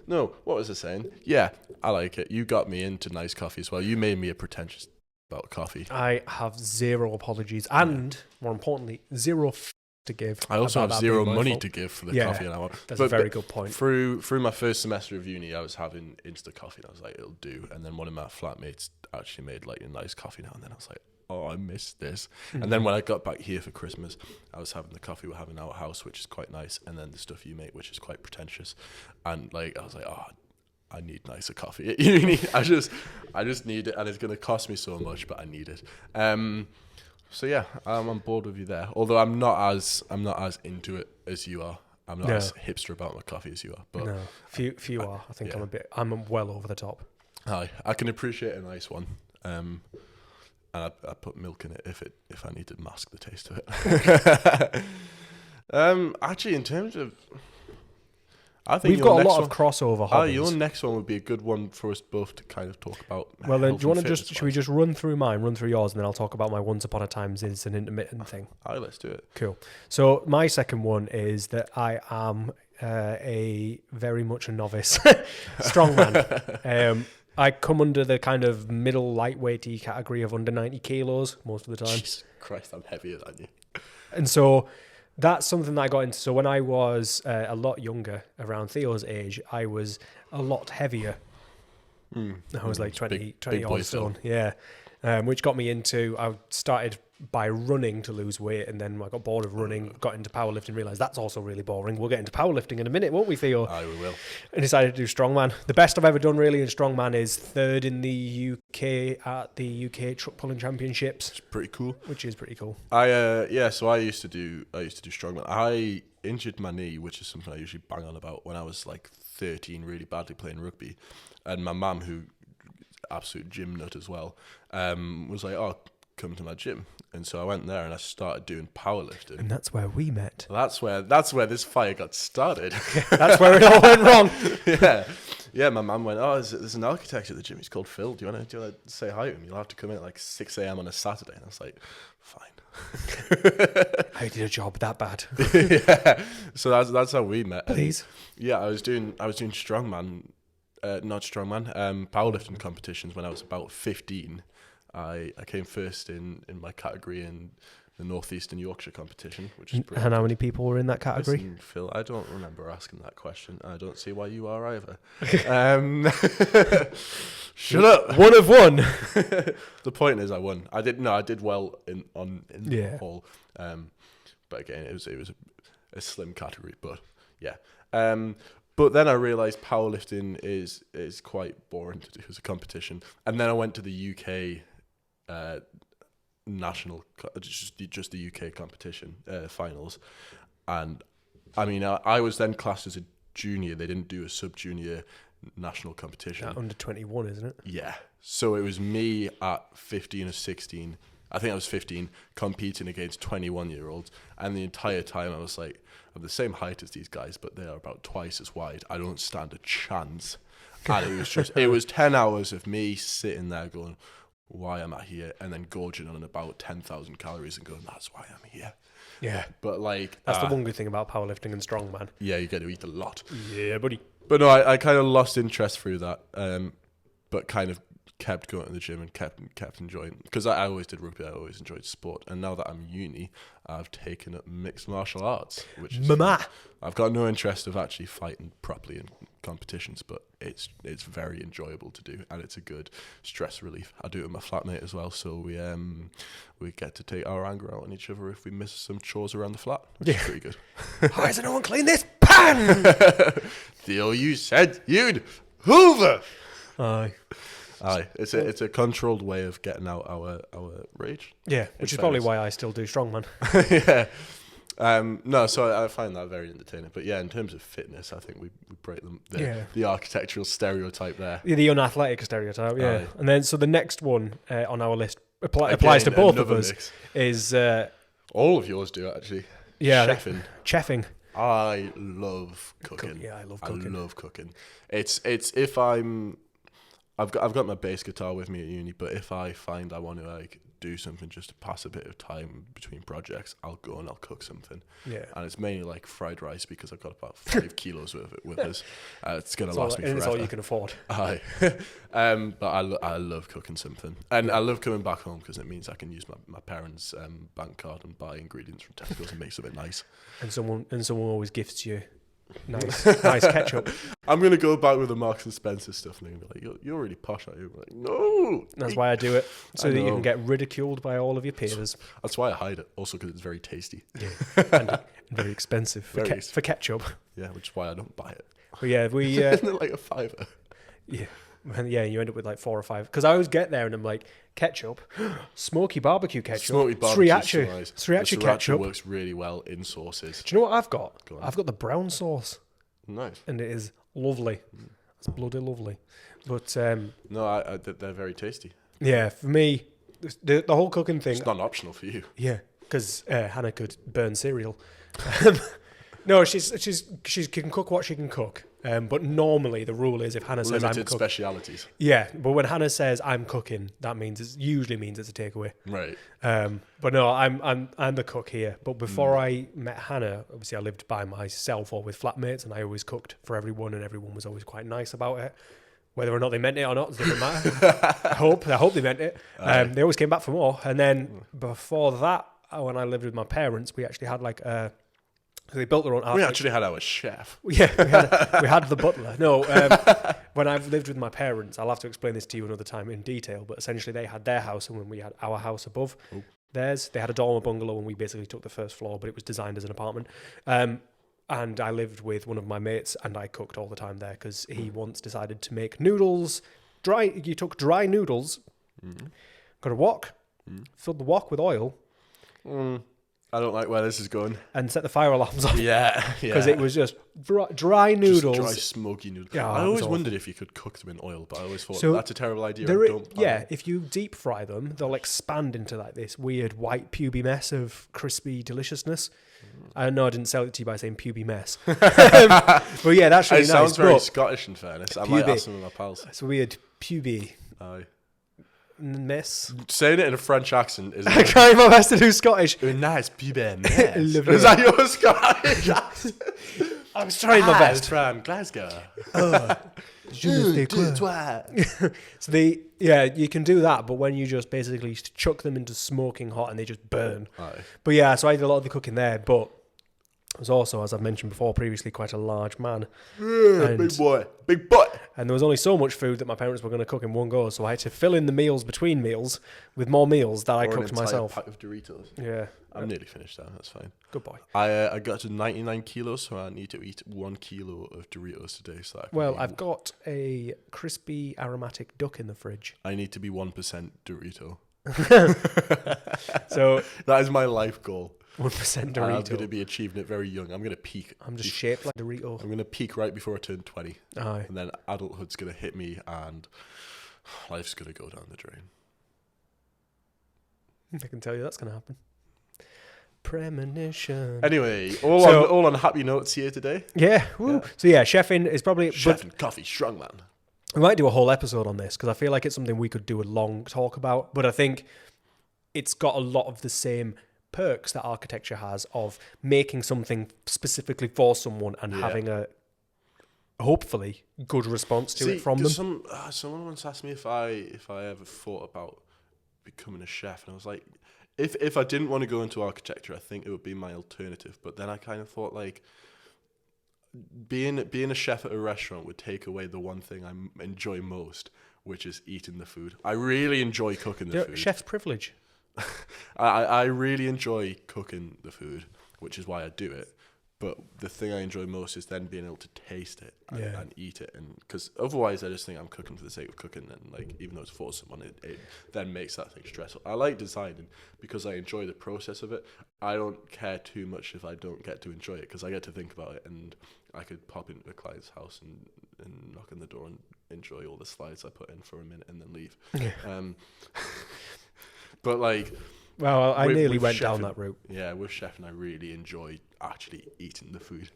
A: No, what was I saying? Yeah, I like it. You got me into nice coffee as well. You made me a pretentious about coffee.
B: I have zero apologies, and more importantly, zero to give.
A: I also have zero money to give for the coffee an hour.
B: That's a very good point.
A: Through my first semester of uni, I was having Insta coffee, and I was like, it'll do. And then one of my flatmates actually made like a nice coffee now, and then I was like, oh, I missed this. Mm-hmm. And then when I got back here for Christmas, I was having the coffee we're having our house, which is quite nice, and then the stuff you make, which is quite pretentious. And like I was like, oh, I need nicer coffee at uni. I just need it, and it's gonna cost me so much, but I need it. So yeah, I'm on board with you there. Although I'm not as into it as you are. I'm not as hipster about my coffee as you are. But
B: no, few are. I think I'm well over the top.
A: I can appreciate a nice one. And I put milk in it if I need to mask the taste of it. Actually, in terms of, I think
B: we've got a lot of crossover hobbies.
A: Your next one would be a good one for us both to kind of talk about.
B: Well, then, do you want to should we just run through yours, and then I'll talk about my Once Upon a Times is an intermittent thing.
A: Aye, let's do it.
B: Cool. So my second one is that I am a very much a novice strongman. I come under the kind of middle lightweighty category of under 90 kilos most of the time.
A: Jesus Christ, I'm heavier than you.
B: And so that's something that I got into. So when I was a lot younger, around Theo's age, I was a lot heavier. I was like 20 odd stone. Yeah. Which got me into, I started by running to lose weight, and then I got bored of running, got into powerlifting, realised that's also really boring. We'll get into powerlifting in a minute, won't we, Theo?
A: Aye, we will.
B: And decided to do strongman. The best I've ever done really in strongman is 3rd in the UK at the UK Truck Pulling Championships.
A: It's pretty cool.
B: Which is pretty cool.
A: So I used to do strongman. I injured my knee, which is something I usually bang on about, when I was like 13, really badly playing rugby. And my mum, who absolute gym nut as well, was like, oh, come to my gym. And so I went there and I started doing powerlifting.
B: And that's where we met.
A: That's where this fire got started.
B: That's where it all went wrong.
A: Yeah, my mum went, oh, there's an architect at the gym. He's called Phil. Do you want to say hi to him? You'll have to come in at like 6 a.m. on a Saturday. And I was like, fine.
B: I did a job that bad.
A: Yeah. So that's how we met.
B: Please.
A: And yeah, I was doing strongman, powerlifting competitions when I was about 15. I came first in my category in the Northeastern Yorkshire competition, which is brilliant.
B: And how many people were in that category?
A: Listen, Phil, I don't remember asking that question. I don't see why you are either. Shut up.
B: One of one.
A: The point is, I won. I did well in the whole. But again, it was a slim category. But yeah. But then I realised powerlifting is quite boring to do as a competition, and then I went to the UK national, just the UK competition finals, and I mean I was then classed as a junior. They didn't do a sub-junior national competition.
B: Under 21, isn't it?
A: Yeah. So it was me at 15 or 16 I think I was 15, competing against 21-year-olds. And the entire time I was like, I'm the same height as these guys, but they are about twice as wide. I don't stand a chance. And it was 10 hours of me sitting there going, why am I here? And then gorging on about 10,000 calories and going, that's why I'm here.
B: Yeah.
A: But like...
B: That's the one good thing about powerlifting and strongman.
A: Yeah, you get to eat a lot.
B: Yeah, buddy.
A: But no, I kind of lost interest through that, but kind of kept going to the gym and kept enjoying, because I always did rugby, I always enjoyed sport, and now that I'm uni, I've taken up mixed martial arts, which is, I've got no interest of actually fighting properly in competitions, but it's very enjoyable to do, and it's a good stress relief. I do it with my flatmate as well, so we get to take our anger out on each other if we miss some chores around the flat, which is pretty good.
B: Why has no one cleaned this pan?
A: Theo, you said you'd hoover.
B: Aye.
A: It's a controlled way of getting out our rage.
B: Yeah, which is probably why I still do strongman.
A: Yeah. No, so I find that very entertaining. But yeah, in terms of fitness, I think we break the architectural stereotype there.
B: Yeah, the unathletic stereotype, yeah. Aye. And then, so the next one on our list applies to both of us. Mix. Is...
A: all of yours do, actually.
B: Yeah.
A: Chefing. I love cooking.
B: Yeah, I love cooking.
A: I love cooking. It's if I've got my bass guitar with me at uni, but if I find I want to like do something just to pass a bit of time between projects, I'll go and I'll cook something.
B: Yeah.
A: And it's mainly like fried rice because I've got about 5 kilos of it with us. It's going to last me forever.
B: It's all you can afford.
A: Aye. But I love cooking something. And I love coming back home because it means I can use my parents' bank card and buy ingredients from Tesco's and make something nice.
B: And someone always gifts you nice ketchup.
A: I'm going to go back with the Marks and Spencer stuff and they're going to be like, you're really posh, aren't you? I'm like, no.
B: That's why I do it, so that you can get ridiculed by all of your peers.
A: That's why I hide it, also because it's very tasty.
B: Yeah. and very expensive for ketchup.
A: Yeah, which is why I don't buy it.
B: But yeah, we...
A: Isn't it like a $5?
B: Yeah. And yeah, you end up with like 4 or 5. Because I always get there and I'm like, ketchup, smoky barbecue ketchup, sriracha ketchup
A: works really well in sauces.
B: Do you know what I've got? I've got the brown sauce.
A: Nice.
B: And it is lovely. It's bloody lovely. But
A: no, they're very tasty.
B: Yeah, for me, the whole cooking thing.
A: It's not optional for you.
B: Yeah, because Hannah could burn cereal. No, she can cook what she can cook. But normally the rule is if Hannah says I'm cooking... Limited
A: specialities.
B: Yeah, but when Hannah says I'm cooking, that usually means it's a takeaway.
A: Right.
B: But no, I'm the cook here. But before I met Hannah, obviously I lived by myself or with flatmates, and I always cooked for everyone, and everyone was always quite nice about it. Whether or not they meant it or not, it doesn't matter. I hope they meant it. They always came back for more. And then before that, when I lived with my parents, we actually had like a... They built their own...
A: We actually had our chef.
B: Yeah, we had the butler. No, when I've lived with my parents, I'll have to explain this to you another time in detail, but essentially they had their house and when we had our house above theirs, they had a dormer bungalow and we basically took the first floor, but it was designed as an apartment. And I lived with one of my mates and I cooked all the time there because he once decided to make noodles. You took dry noodles, got a wok, filled the wok with oil,
A: I don't like where this is going.
B: And set the fire alarms off.
A: Yeah.
B: Because it was just dry noodles.
A: Just dry, smoky noodles.
B: Yeah,
A: I always wondered if you could cook them in oil, but I always thought that's a terrible idea.
B: If you deep fry them, they'll expand into like this weird white puby mess of crispy deliciousness. I know I didn't sell it to you by saying puby mess. But yeah, that's really nice.
A: It sounds very Scottish in fairness. I might ask some of my pals.
B: It's weird. Puby.
A: Aye.
B: Mess.
A: Saying it in a French accent is...
B: I try my best to do Scottish.
A: Nice puby mess. Is that your Scottish accent?
B: I was trying my best.
A: From Glasgow.
B: So you can do that, but when you just basically chuck them into smoking hot and they just burn.
A: Aye.
B: But yeah, so I did a lot of the cooking there, but I was also, as I've mentioned before, previously quite a large man.
A: Big boy.
B: And there was only so much food that my parents were going to cook in one go, so I had to fill in the meals between meals with more meals that I cooked myself.
A: Pack of Doritos.
B: Yeah.
A: I'm nearly finished now, that's fine.
B: Good boy.
A: I got to 99 kilos, so I need to eat 1 kilo of Doritos today. I've
B: got a crispy aromatic duck in the fridge.
A: I need to be 1% Dorito.
B: So
A: that is my life goal.
B: 1% Dorito.
A: I'm going to be achieving it very young. I'm going to peak.
B: I'm just shaped like Dorito.
A: I'm going to peak right before I turn 20.
B: Aye.
A: And then adulthood's going to hit me and life's going to go down the drain.
B: I can tell you that's going to happen. Premonition.
A: Anyway, all on happy notes here today.
B: Yeah. Woo.
A: Yeah.
B: So yeah, chefing is probably...
A: Chef and coffee, strong man.
B: We might do a whole episode on this because I feel like it's something we could do a long talk about. But I think it's got a lot of the same perks that architecture has of making something specifically for someone and having a hopefully good response to it from them.
A: Someone once asked me if I ever thought about becoming a chef, and I was like, if I didn't want to go into architecture, I think it would be my alternative. But then I kind of thought like being a chef at a restaurant would take away the one thing I enjoy most, which is eating the food. I really enjoy cooking the food.
B: Chef's privilege.
A: I really enjoy cooking the food, which is why I do it. But the thing I enjoy most is then being able to taste it and eat it, and because otherwise I just think I'm cooking for the sake of cooking, and like even though it's for someone, it then makes that thing stressful. I like designing because I enjoy the process of it. I don't care too much if I don't get to enjoy it because I get to think about it, and I could pop into a client's house and knock on the door and enjoy all the slides I put in for a minute and then leave. But like,
B: well, I nearly went down that route.
A: Yeah, with chefing, I really enjoy actually eating the food.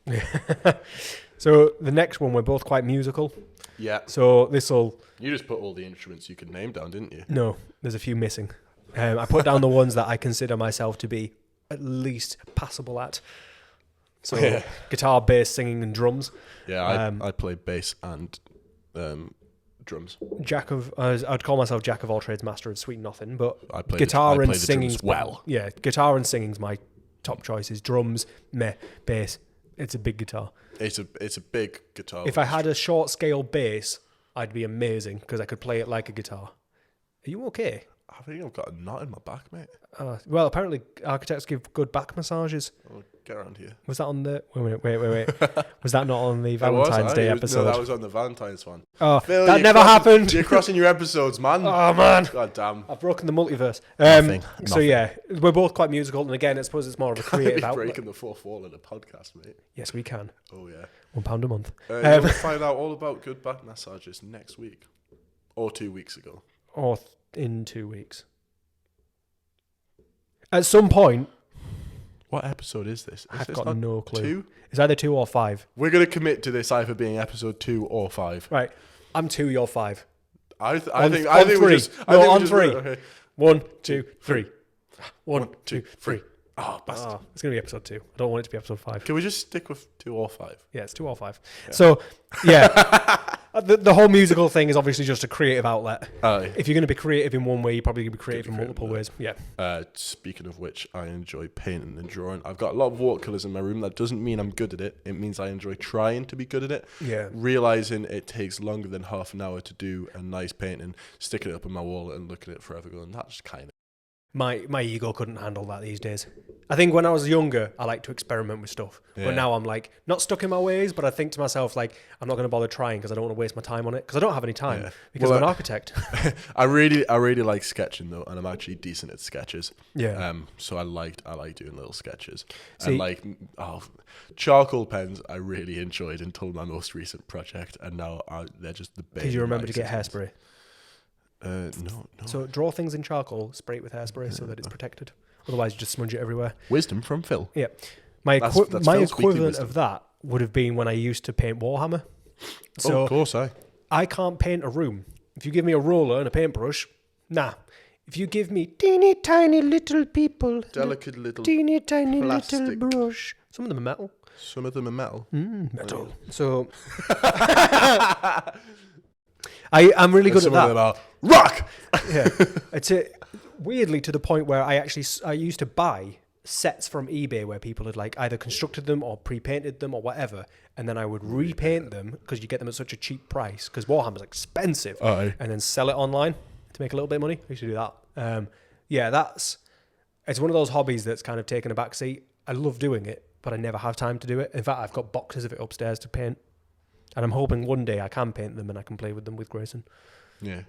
B: So the next one, we're both quite musical.
A: Yeah.
B: So this'll...
A: You just put all the instruments you could name down, didn't you?
B: No, there's a few missing. I put down the ones that I consider myself to be at least passable at. So guitar, bass, singing, and drums.
A: Yeah, I play bass and drums.
B: I'd call myself jack of all trades, master of sweet nothing. But
A: I play
B: guitar and singing
A: well.
B: Yeah, guitar and singing's my top choices. Drums, bass. It's a big guitar.
A: It's a big guitar.
B: If I had a short scale bass, I'd be amazing because I could play it like a guitar. Are you okay?
A: I think I've got a knot in my back, mate.
B: Well, apparently architects give good back massages.
A: Oh, get around here.
B: Was that on the... Wait. Was that not on the Valentine's Day episode?
A: No, that was on the Valentine's one.
B: Oh,
A: Phil,
B: that never happened.
A: You're crossing your episodes, man.
B: Oh, man.
A: God damn.
B: I've broken the multiverse.
A: Nothing.
B: So, yeah, we're both quite musical. And again, I suppose it's more of a creative outlet.
A: Breaking the fourth wall in a podcast, mate.
B: Yes, we can.
A: Oh, yeah.
B: £1 a month.
A: You'll find out all about good back massages next week. Or 2 weeks ago.
B: Or in 2 weeks. At some point...
A: What episode is this?
B: I've got no clue.
A: 2?
B: It's either 2 or 5.
A: We're going to commit to this either being episode 2 or 5.
B: Right. I'm 2, you're 5.
A: I think
B: on
A: we just...
B: on 3.
A: Okay.
B: 1, 2, 3. 1, 2, 3.
A: Oh, bastard.
B: It's going to be episode 2. I don't want it to be episode 5.
A: Can we just stick with 2 or 5?
B: Yeah, it's 2 or 5.
A: Yeah.
B: So, yeah. The whole musical thing is obviously just a creative outlet. If you're going to be creative in one way, you're probably going to be creative in multiple ways. Yeah.
A: Speaking of which, I enjoy painting and drawing. I've got a lot of watercolors in my room. That doesn't mean I'm good at it. It means I enjoy trying to be good at it.
B: Yeah.
A: Realizing it takes longer than half an hour to do a nice painting, sticking it up on my wall and looking at it forever going, that's kind of...
B: My ego couldn't handle that these days. I think when I was younger, I liked to experiment with stuff.
A: Yeah.
B: But now I'm like, not stuck in my ways, but I think to myself, like, I'm not going to bother trying because I don't want to waste my time on it. Because I don't have any time because I'm an architect.
A: I really like sketching though, and I'm actually decent at sketches.
B: Yeah.
A: So I like doing little sketches. And like charcoal pens, I really enjoyed until my most recent project, and now they're just the bane.
B: Because you remember to get hairspray.
A: No.
B: So draw things in charcoal, spray it with hairspray so that it's protected. Otherwise, you just smudge it everywhere.
A: Wisdom from Phil.
B: Yeah. My
A: That's
B: equivalent of that would have been when I used to paint Warhammer. So
A: of course,
B: I can't paint a room. If you give me a roller and a paintbrush, nah. If you give me teeny tiny little people,
A: delicate little
B: teeny tiny
A: plastic.
B: little brush. Some of them are metal.
A: Some of them are metal.
B: Metal. So I'm really good at that.
A: Some of them are rock.
B: Yeah, it's weirdly to the point where I used to buy sets from eBay where people had like either constructed them or pre-painted them or whatever, and then I would repaint them because you get them at such a cheap price because Warhammer's expensive, and then sell it online to make a little bit of money. I used to do that. It's one of those hobbies that's kind of taken a back seat. I love doing it, but I never have time to do it. In fact, I've got boxes of it upstairs to paint, and I'm hoping one day I can paint them and I can play with them with Grayson.
A: Yeah.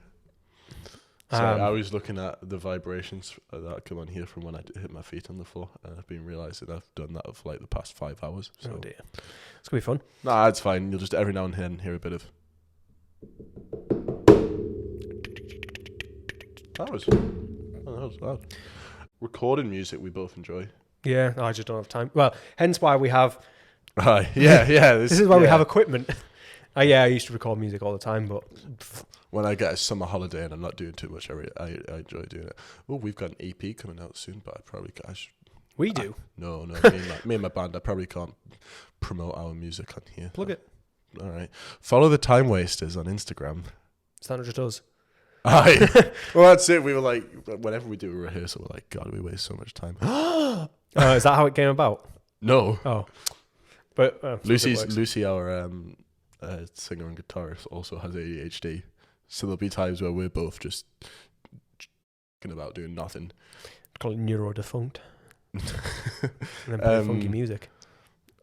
A: So I was looking at the vibrations that come on here from when I hit my feet on the floor, and I've been realising I've done that for like the past 5 hours. So.
B: Oh dear. It's going to be fun.
A: Nah, it's fine. You'll just every now and then hear a bit of... That was loud. recording music we both enjoy.
B: Yeah, I just don't have time. Well, hence why we have...
A: Yeah.
B: This is why we have equipment. Yeah, I used to record music all the time, but...
A: When I get a summer holiday and I'm not doing too much, I enjoy doing it. Oh, we've got an EP coming out soon, but
B: We do?
A: No, me and my band, I probably can't promote our music on here.
B: Plug it.
A: All right. Follow the Time Wasters on Instagram.
B: Is that not just us?
A: Aye. Well, that's it. We were like, whenever we do a rehearsal, we're like, God, we waste so much time.
B: Is that how it came about?
A: No.
B: Oh. But
A: Lucy, our singer and guitarist, also has ADHD. So there'll be times where we're both just talking about doing nothing.
B: Call it neurodefunct. And then play funky music.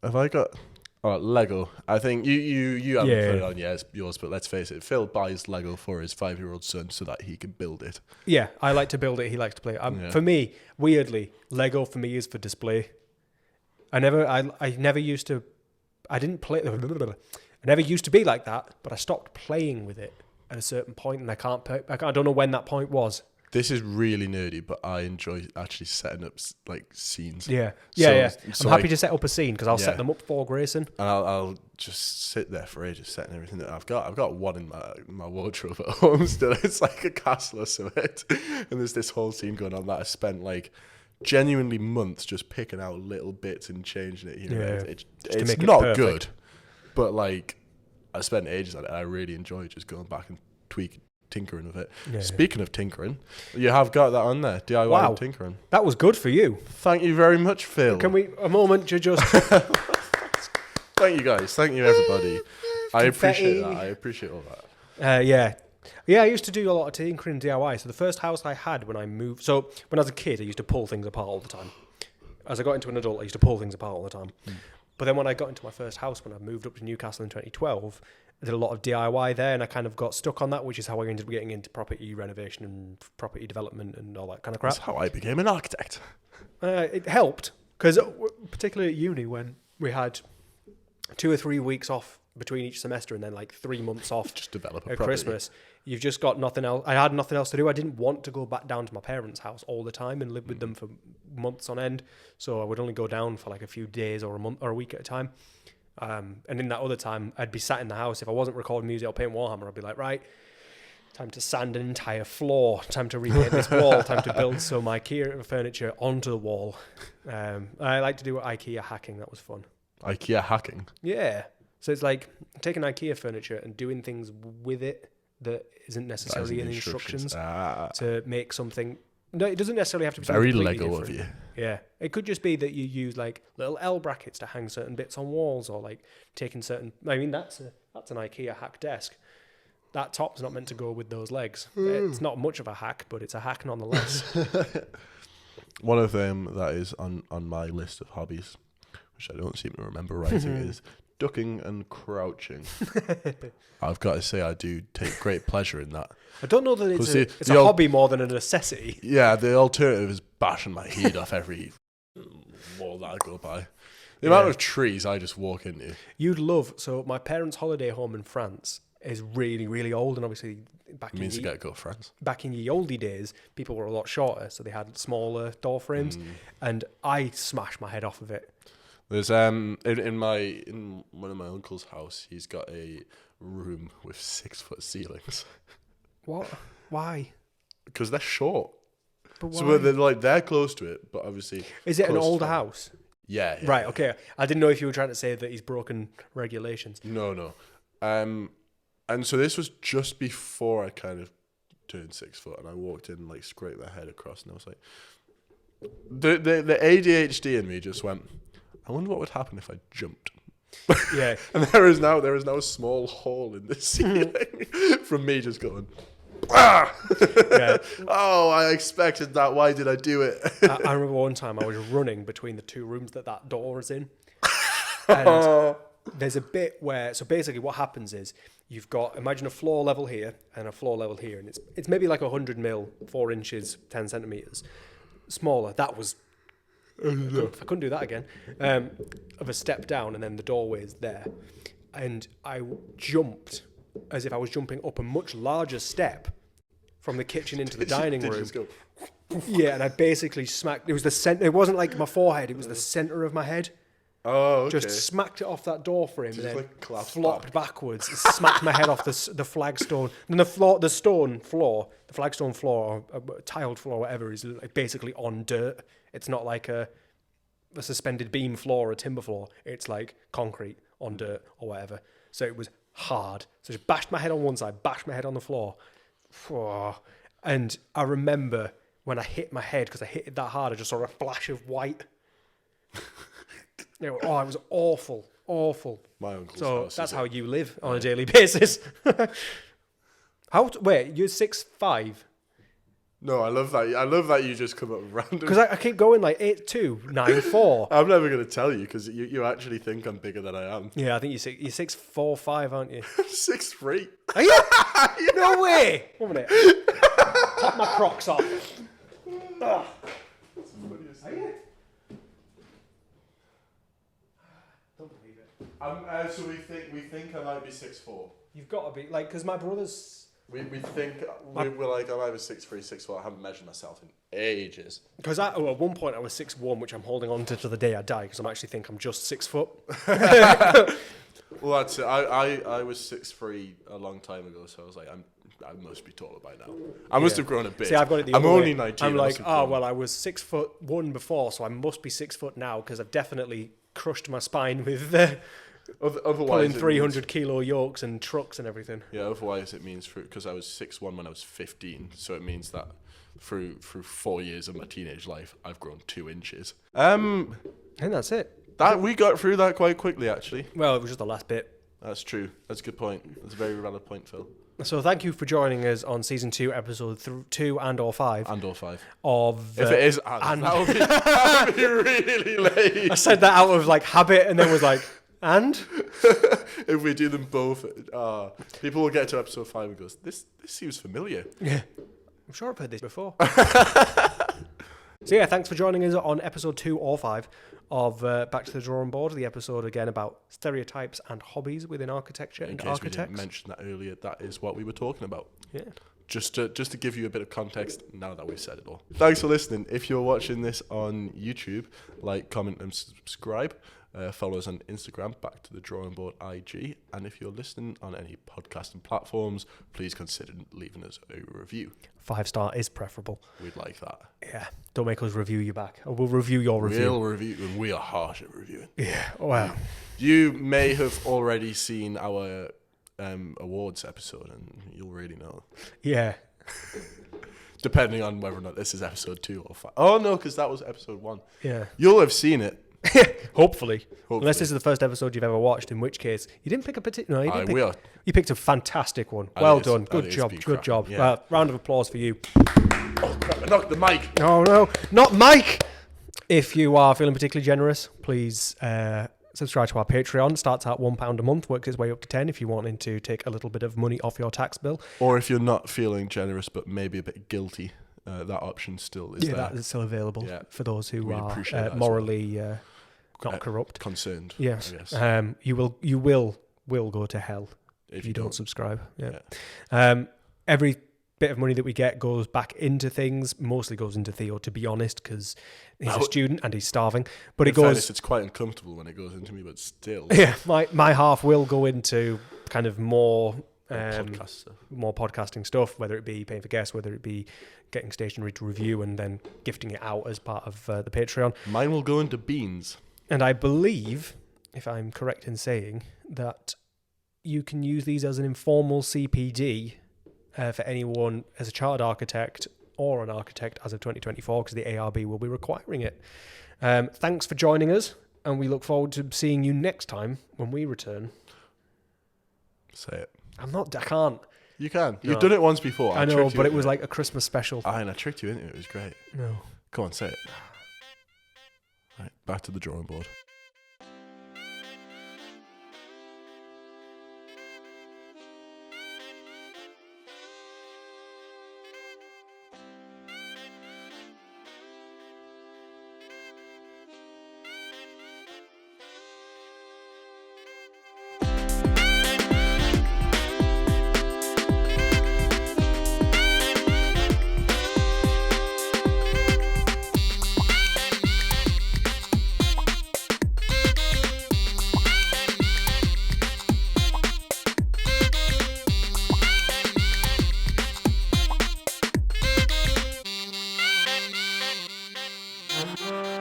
A: Have I got... Oh, Lego. I think you haven't put it on yours, but let's face it, Phil buys Lego for his 5-year-old son so that he can build it.
B: Yeah, I like to build it. He likes to play it. For me, weirdly, Lego for me is for display. I never used to... I didn't play... I never used to be like that, but I stopped playing with it at a certain point, and I don't know when that point was.
A: This is really nerdy, but I enjoy actually setting up like scenes.
B: Yeah.
A: So
B: I'm happy to set up a scene because I'll set them up for Grayson.
A: And I'll just sit there for ages setting everything that I've got. I've got one in my wardrobe at home still. It's like a castle or something. And there's this whole scene going on that I spent like genuinely months just picking out little bits and changing it here. It's not perfect. Good, but like I spent ages on it. I really enjoy just going back and tinkering with it. Yeah. Speaking of tinkering, you have got that on there, DIY tinkering.
B: That was good for you.
A: Thank you very much, Phil.
B: Can we a moment to just
A: Thank you guys. Thank you everybody. I appreciate that. I appreciate all that.
B: Yeah, I used to do a lot of tinkering DIY. So the first house I had when I moved, so when I was a kid, I used to pull things apart all the time. As I got into an adult, I used to pull things apart all the time. But then when I got into my first house, when I moved up to Newcastle in 2012, I did a lot of DIY there, and I kind of got stuck on that, which is how I ended up getting into property renovation and property development and all that kind of crap.
A: That's how I became an architect.
B: It helped, because particularly at uni, when we had 2 or 3 weeks off between each semester and then like 3 months off
A: just develop
B: at Christmas, you've just got nothing else. I had nothing else to do. I didn't want to go back down to my parents' house all the time and live with them for months on end, so I would only go down for like a few days or a month or a week at a time. And in that other time, I'd be sat in the house. If I wasn't recording music or playing Warhammer, I'd be like, right, time to sand an entire floor, time to repaint this wall, time to build some IKEA furniture onto the wall. I like to do IKEA hacking. That was fun.
A: IKEA hacking?
B: Yeah. So it's like taking IKEA furniture and doing things with it that isn't necessarily in the instructions to make something. No, it doesn't necessarily have to be
A: very
B: Lego
A: different. Of you.
B: Yeah, it could just be that you use like little L brackets to hang certain bits on walls, or like taking certain. I mean, that's an IKEA hack desk. That top's not meant to go with those legs. It's not much of a hack, but it's a hack nonetheless.
A: One of them that is on my list of hobbies, which I don't seem to remember writing, is ducking and crouching. I've got to say, I do take great pleasure in that.
B: I don't know that it's a hobby more than a necessity.
A: Yeah, the alternative is bashing my head off every wall that I go by. The amount of trees I just walk into.
B: You'd love... So my parents' holiday home in France is really, really old, and obviously back in the oldie days, people were a lot shorter, so they had smaller door frames, and I smashed my head off of it.
A: There's in one of my uncle's house, he's got a room with 6-foot ceilings.
B: What? Why?
A: Because they're short.
B: But why?
A: So they're close to it, but obviously.
B: Is it an older house?
A: Yeah.
B: Right. Okay. I didn't know if you were trying to say that he's broken regulations.
A: No. And so this was just before I kind of turned 6 foot, and I walked in and like scraped my head across, and I was like, the ADHD in me just went, I wonder what would happen if I jumped.
B: Yeah.
A: And there is now a small hole in the ceiling from me just going, ah! Yeah. Oh, I expected that. Why did I do it?
B: I remember one time I was running between the 2 rooms that door is in. And there's a bit where, so basically what happens is you've got, imagine a floor level here and a floor level here. And it's maybe like 100 mil, 4 inches, 10 centimeters smaller. That was, I couldn't do that again, of a step down, and then the doorway is there. And I jumped as if I was jumping up a much larger step from the kitchen into the dining room. Yeah, and I basically smacked. It was the center. It wasn't like my forehead. It was the center of my head.
A: Oh, okay.
B: Just smacked it off that door frame, and then
A: like collapsed
B: flopped backwards. Smacked my head off the flagstone. And the flagstone floor, or tiled floor, whatever, is like basically on dirt. It's not like a suspended beam floor or a timber floor. It's like concrete on dirt or whatever. So it was hard. So just bashed my head on one side, bashed my head on the floor. And I remember when I hit my head, because I hit it that hard, I just saw a flash of white. It was awful.
A: My uncle's
B: So
A: house.
B: that's how you live on a daily basis. Wait, you're 6'5"?
A: No, I love that. I love that you just come up with random.
B: Because I keep going like 8'2", 9'4".
A: I'm never going to tell you because you actually think I'm bigger than I am.
B: Yeah, I think you're 6'4", 5", aren't you?
A: 6'3".
B: Are you? No way! 1 minute. Pop my Crocs off. Are you? Don't believe it.
A: So we think I might be 6'4".
B: You've got to be like, because my brother's.
A: We think we're like I'm either 6'3", 6'4". I haven't measured myself in ages.
B: Because at one point I was 6'1", which I'm holding on to the day I die, because I actually think I'm just 6 foot.
A: Well, that's it. I was 6'3" a long time ago, so I was like, I must be taller by now. I must have grown a bit.
B: See, I've got it the
A: I'm
B: other
A: only
B: way.
A: 19.
B: I'm like, I was 6'1" before, so I must be 6 foot now, because I've definitely crushed my spine with
A: otherwise
B: pulling 300 kilo yokes and trucks and everything.
A: Yeah, otherwise it means because I was 6'1" when I was 15, so it means that through 4 years of my teenage life, I've grown 2 inches.
B: And that's it.
A: That we got through that quite quickly, actually.
B: Well, it was just the last bit.
A: That's true. That's a good point. That's a very valid point, Phil.
B: So thank you for joining us on season 2, episode 2 and/or 5.
A: And/or 5.
B: Of
A: if it is, that would be really late.
B: I said that out of like habit, and then was like, and
A: if we do them both, people will get to episode 5 and goes, this seems familiar.
B: Yeah, I'm sure I've heard this before. So yeah, thanks for joining us on episode 2 or 5 of Back to the Drawing Board, the episode again about stereotypes and hobbies within architecture and architects.
A: In case we didn't mention that earlier, that is what we were talking about.
B: Yeah.
A: Just to give you a bit of context now that we've said it all. Thanks for listening. If you're watching this on YouTube, like, comment and subscribe. Follow us on Instagram, Back to the Drawing Board IG. And if you're listening on any podcasting platforms, please consider leaving us a review.
B: 5-star is preferable.
A: We'd like that.
B: Yeah. Don't make us review you back. We'll review your review.
A: We'll review, and we are harsh at reviewing.
B: Yeah. Wow.
A: You may have already seen our awards episode, and you'll really know.
B: Yeah.
A: Depending on whether or not this is episode 2 or 5. Oh, no, because that was episode 1.
B: Yeah.
A: You'll have seen it.
B: Hopefully. Unless this is the first episode you've ever watched, in which case you didn't pick a particular. No, you picked a fantastic one. Well done. Good job.
A: Yeah.
B: Round of applause for you.
A: Oh crap! I knocked the mic.
B: Oh no, not Mike. If you are feeling particularly generous, please subscribe to our Patreon. Starts at £1 a month, works its way up to 10 if you're wanting to take a little bit of money off your tax bill.
A: Or if you're not feeling generous but maybe a bit guilty, that option still is there.
B: Yeah, that is still available for those who are morally not corrupt,
A: concerned.
B: Yes,
A: I guess.
B: You will go to hell if you don't subscribe. Yeah. Every bit of money that we get goes back into things. Mostly goes into Theo, to be honest, because he's a student and he's starving. But it goes.
A: Fairness, it's quite uncomfortable when it goes into me, but still.
B: Yeah, my half will go into kind of more podcasting stuff, whether it be paying for guests, whether it be getting stationery to review and then gifting it out as part of the Patreon.
A: Mine will go into beans.
B: And I believe, if I'm correct in saying, that you can use these as an informal CPD for anyone as a chartered architect or an architect as of 2024, because the ARB will be requiring it. Thanks for joining us, and we look forward to seeing you next time when we return.
A: Say it.
B: I can't.
A: You can. You've done it once before.
B: I know, but it was like a Christmas special.
A: And I tricked you into it. It was great.
B: No.
A: Go on, say it. Right, back to the drawing board. Bye.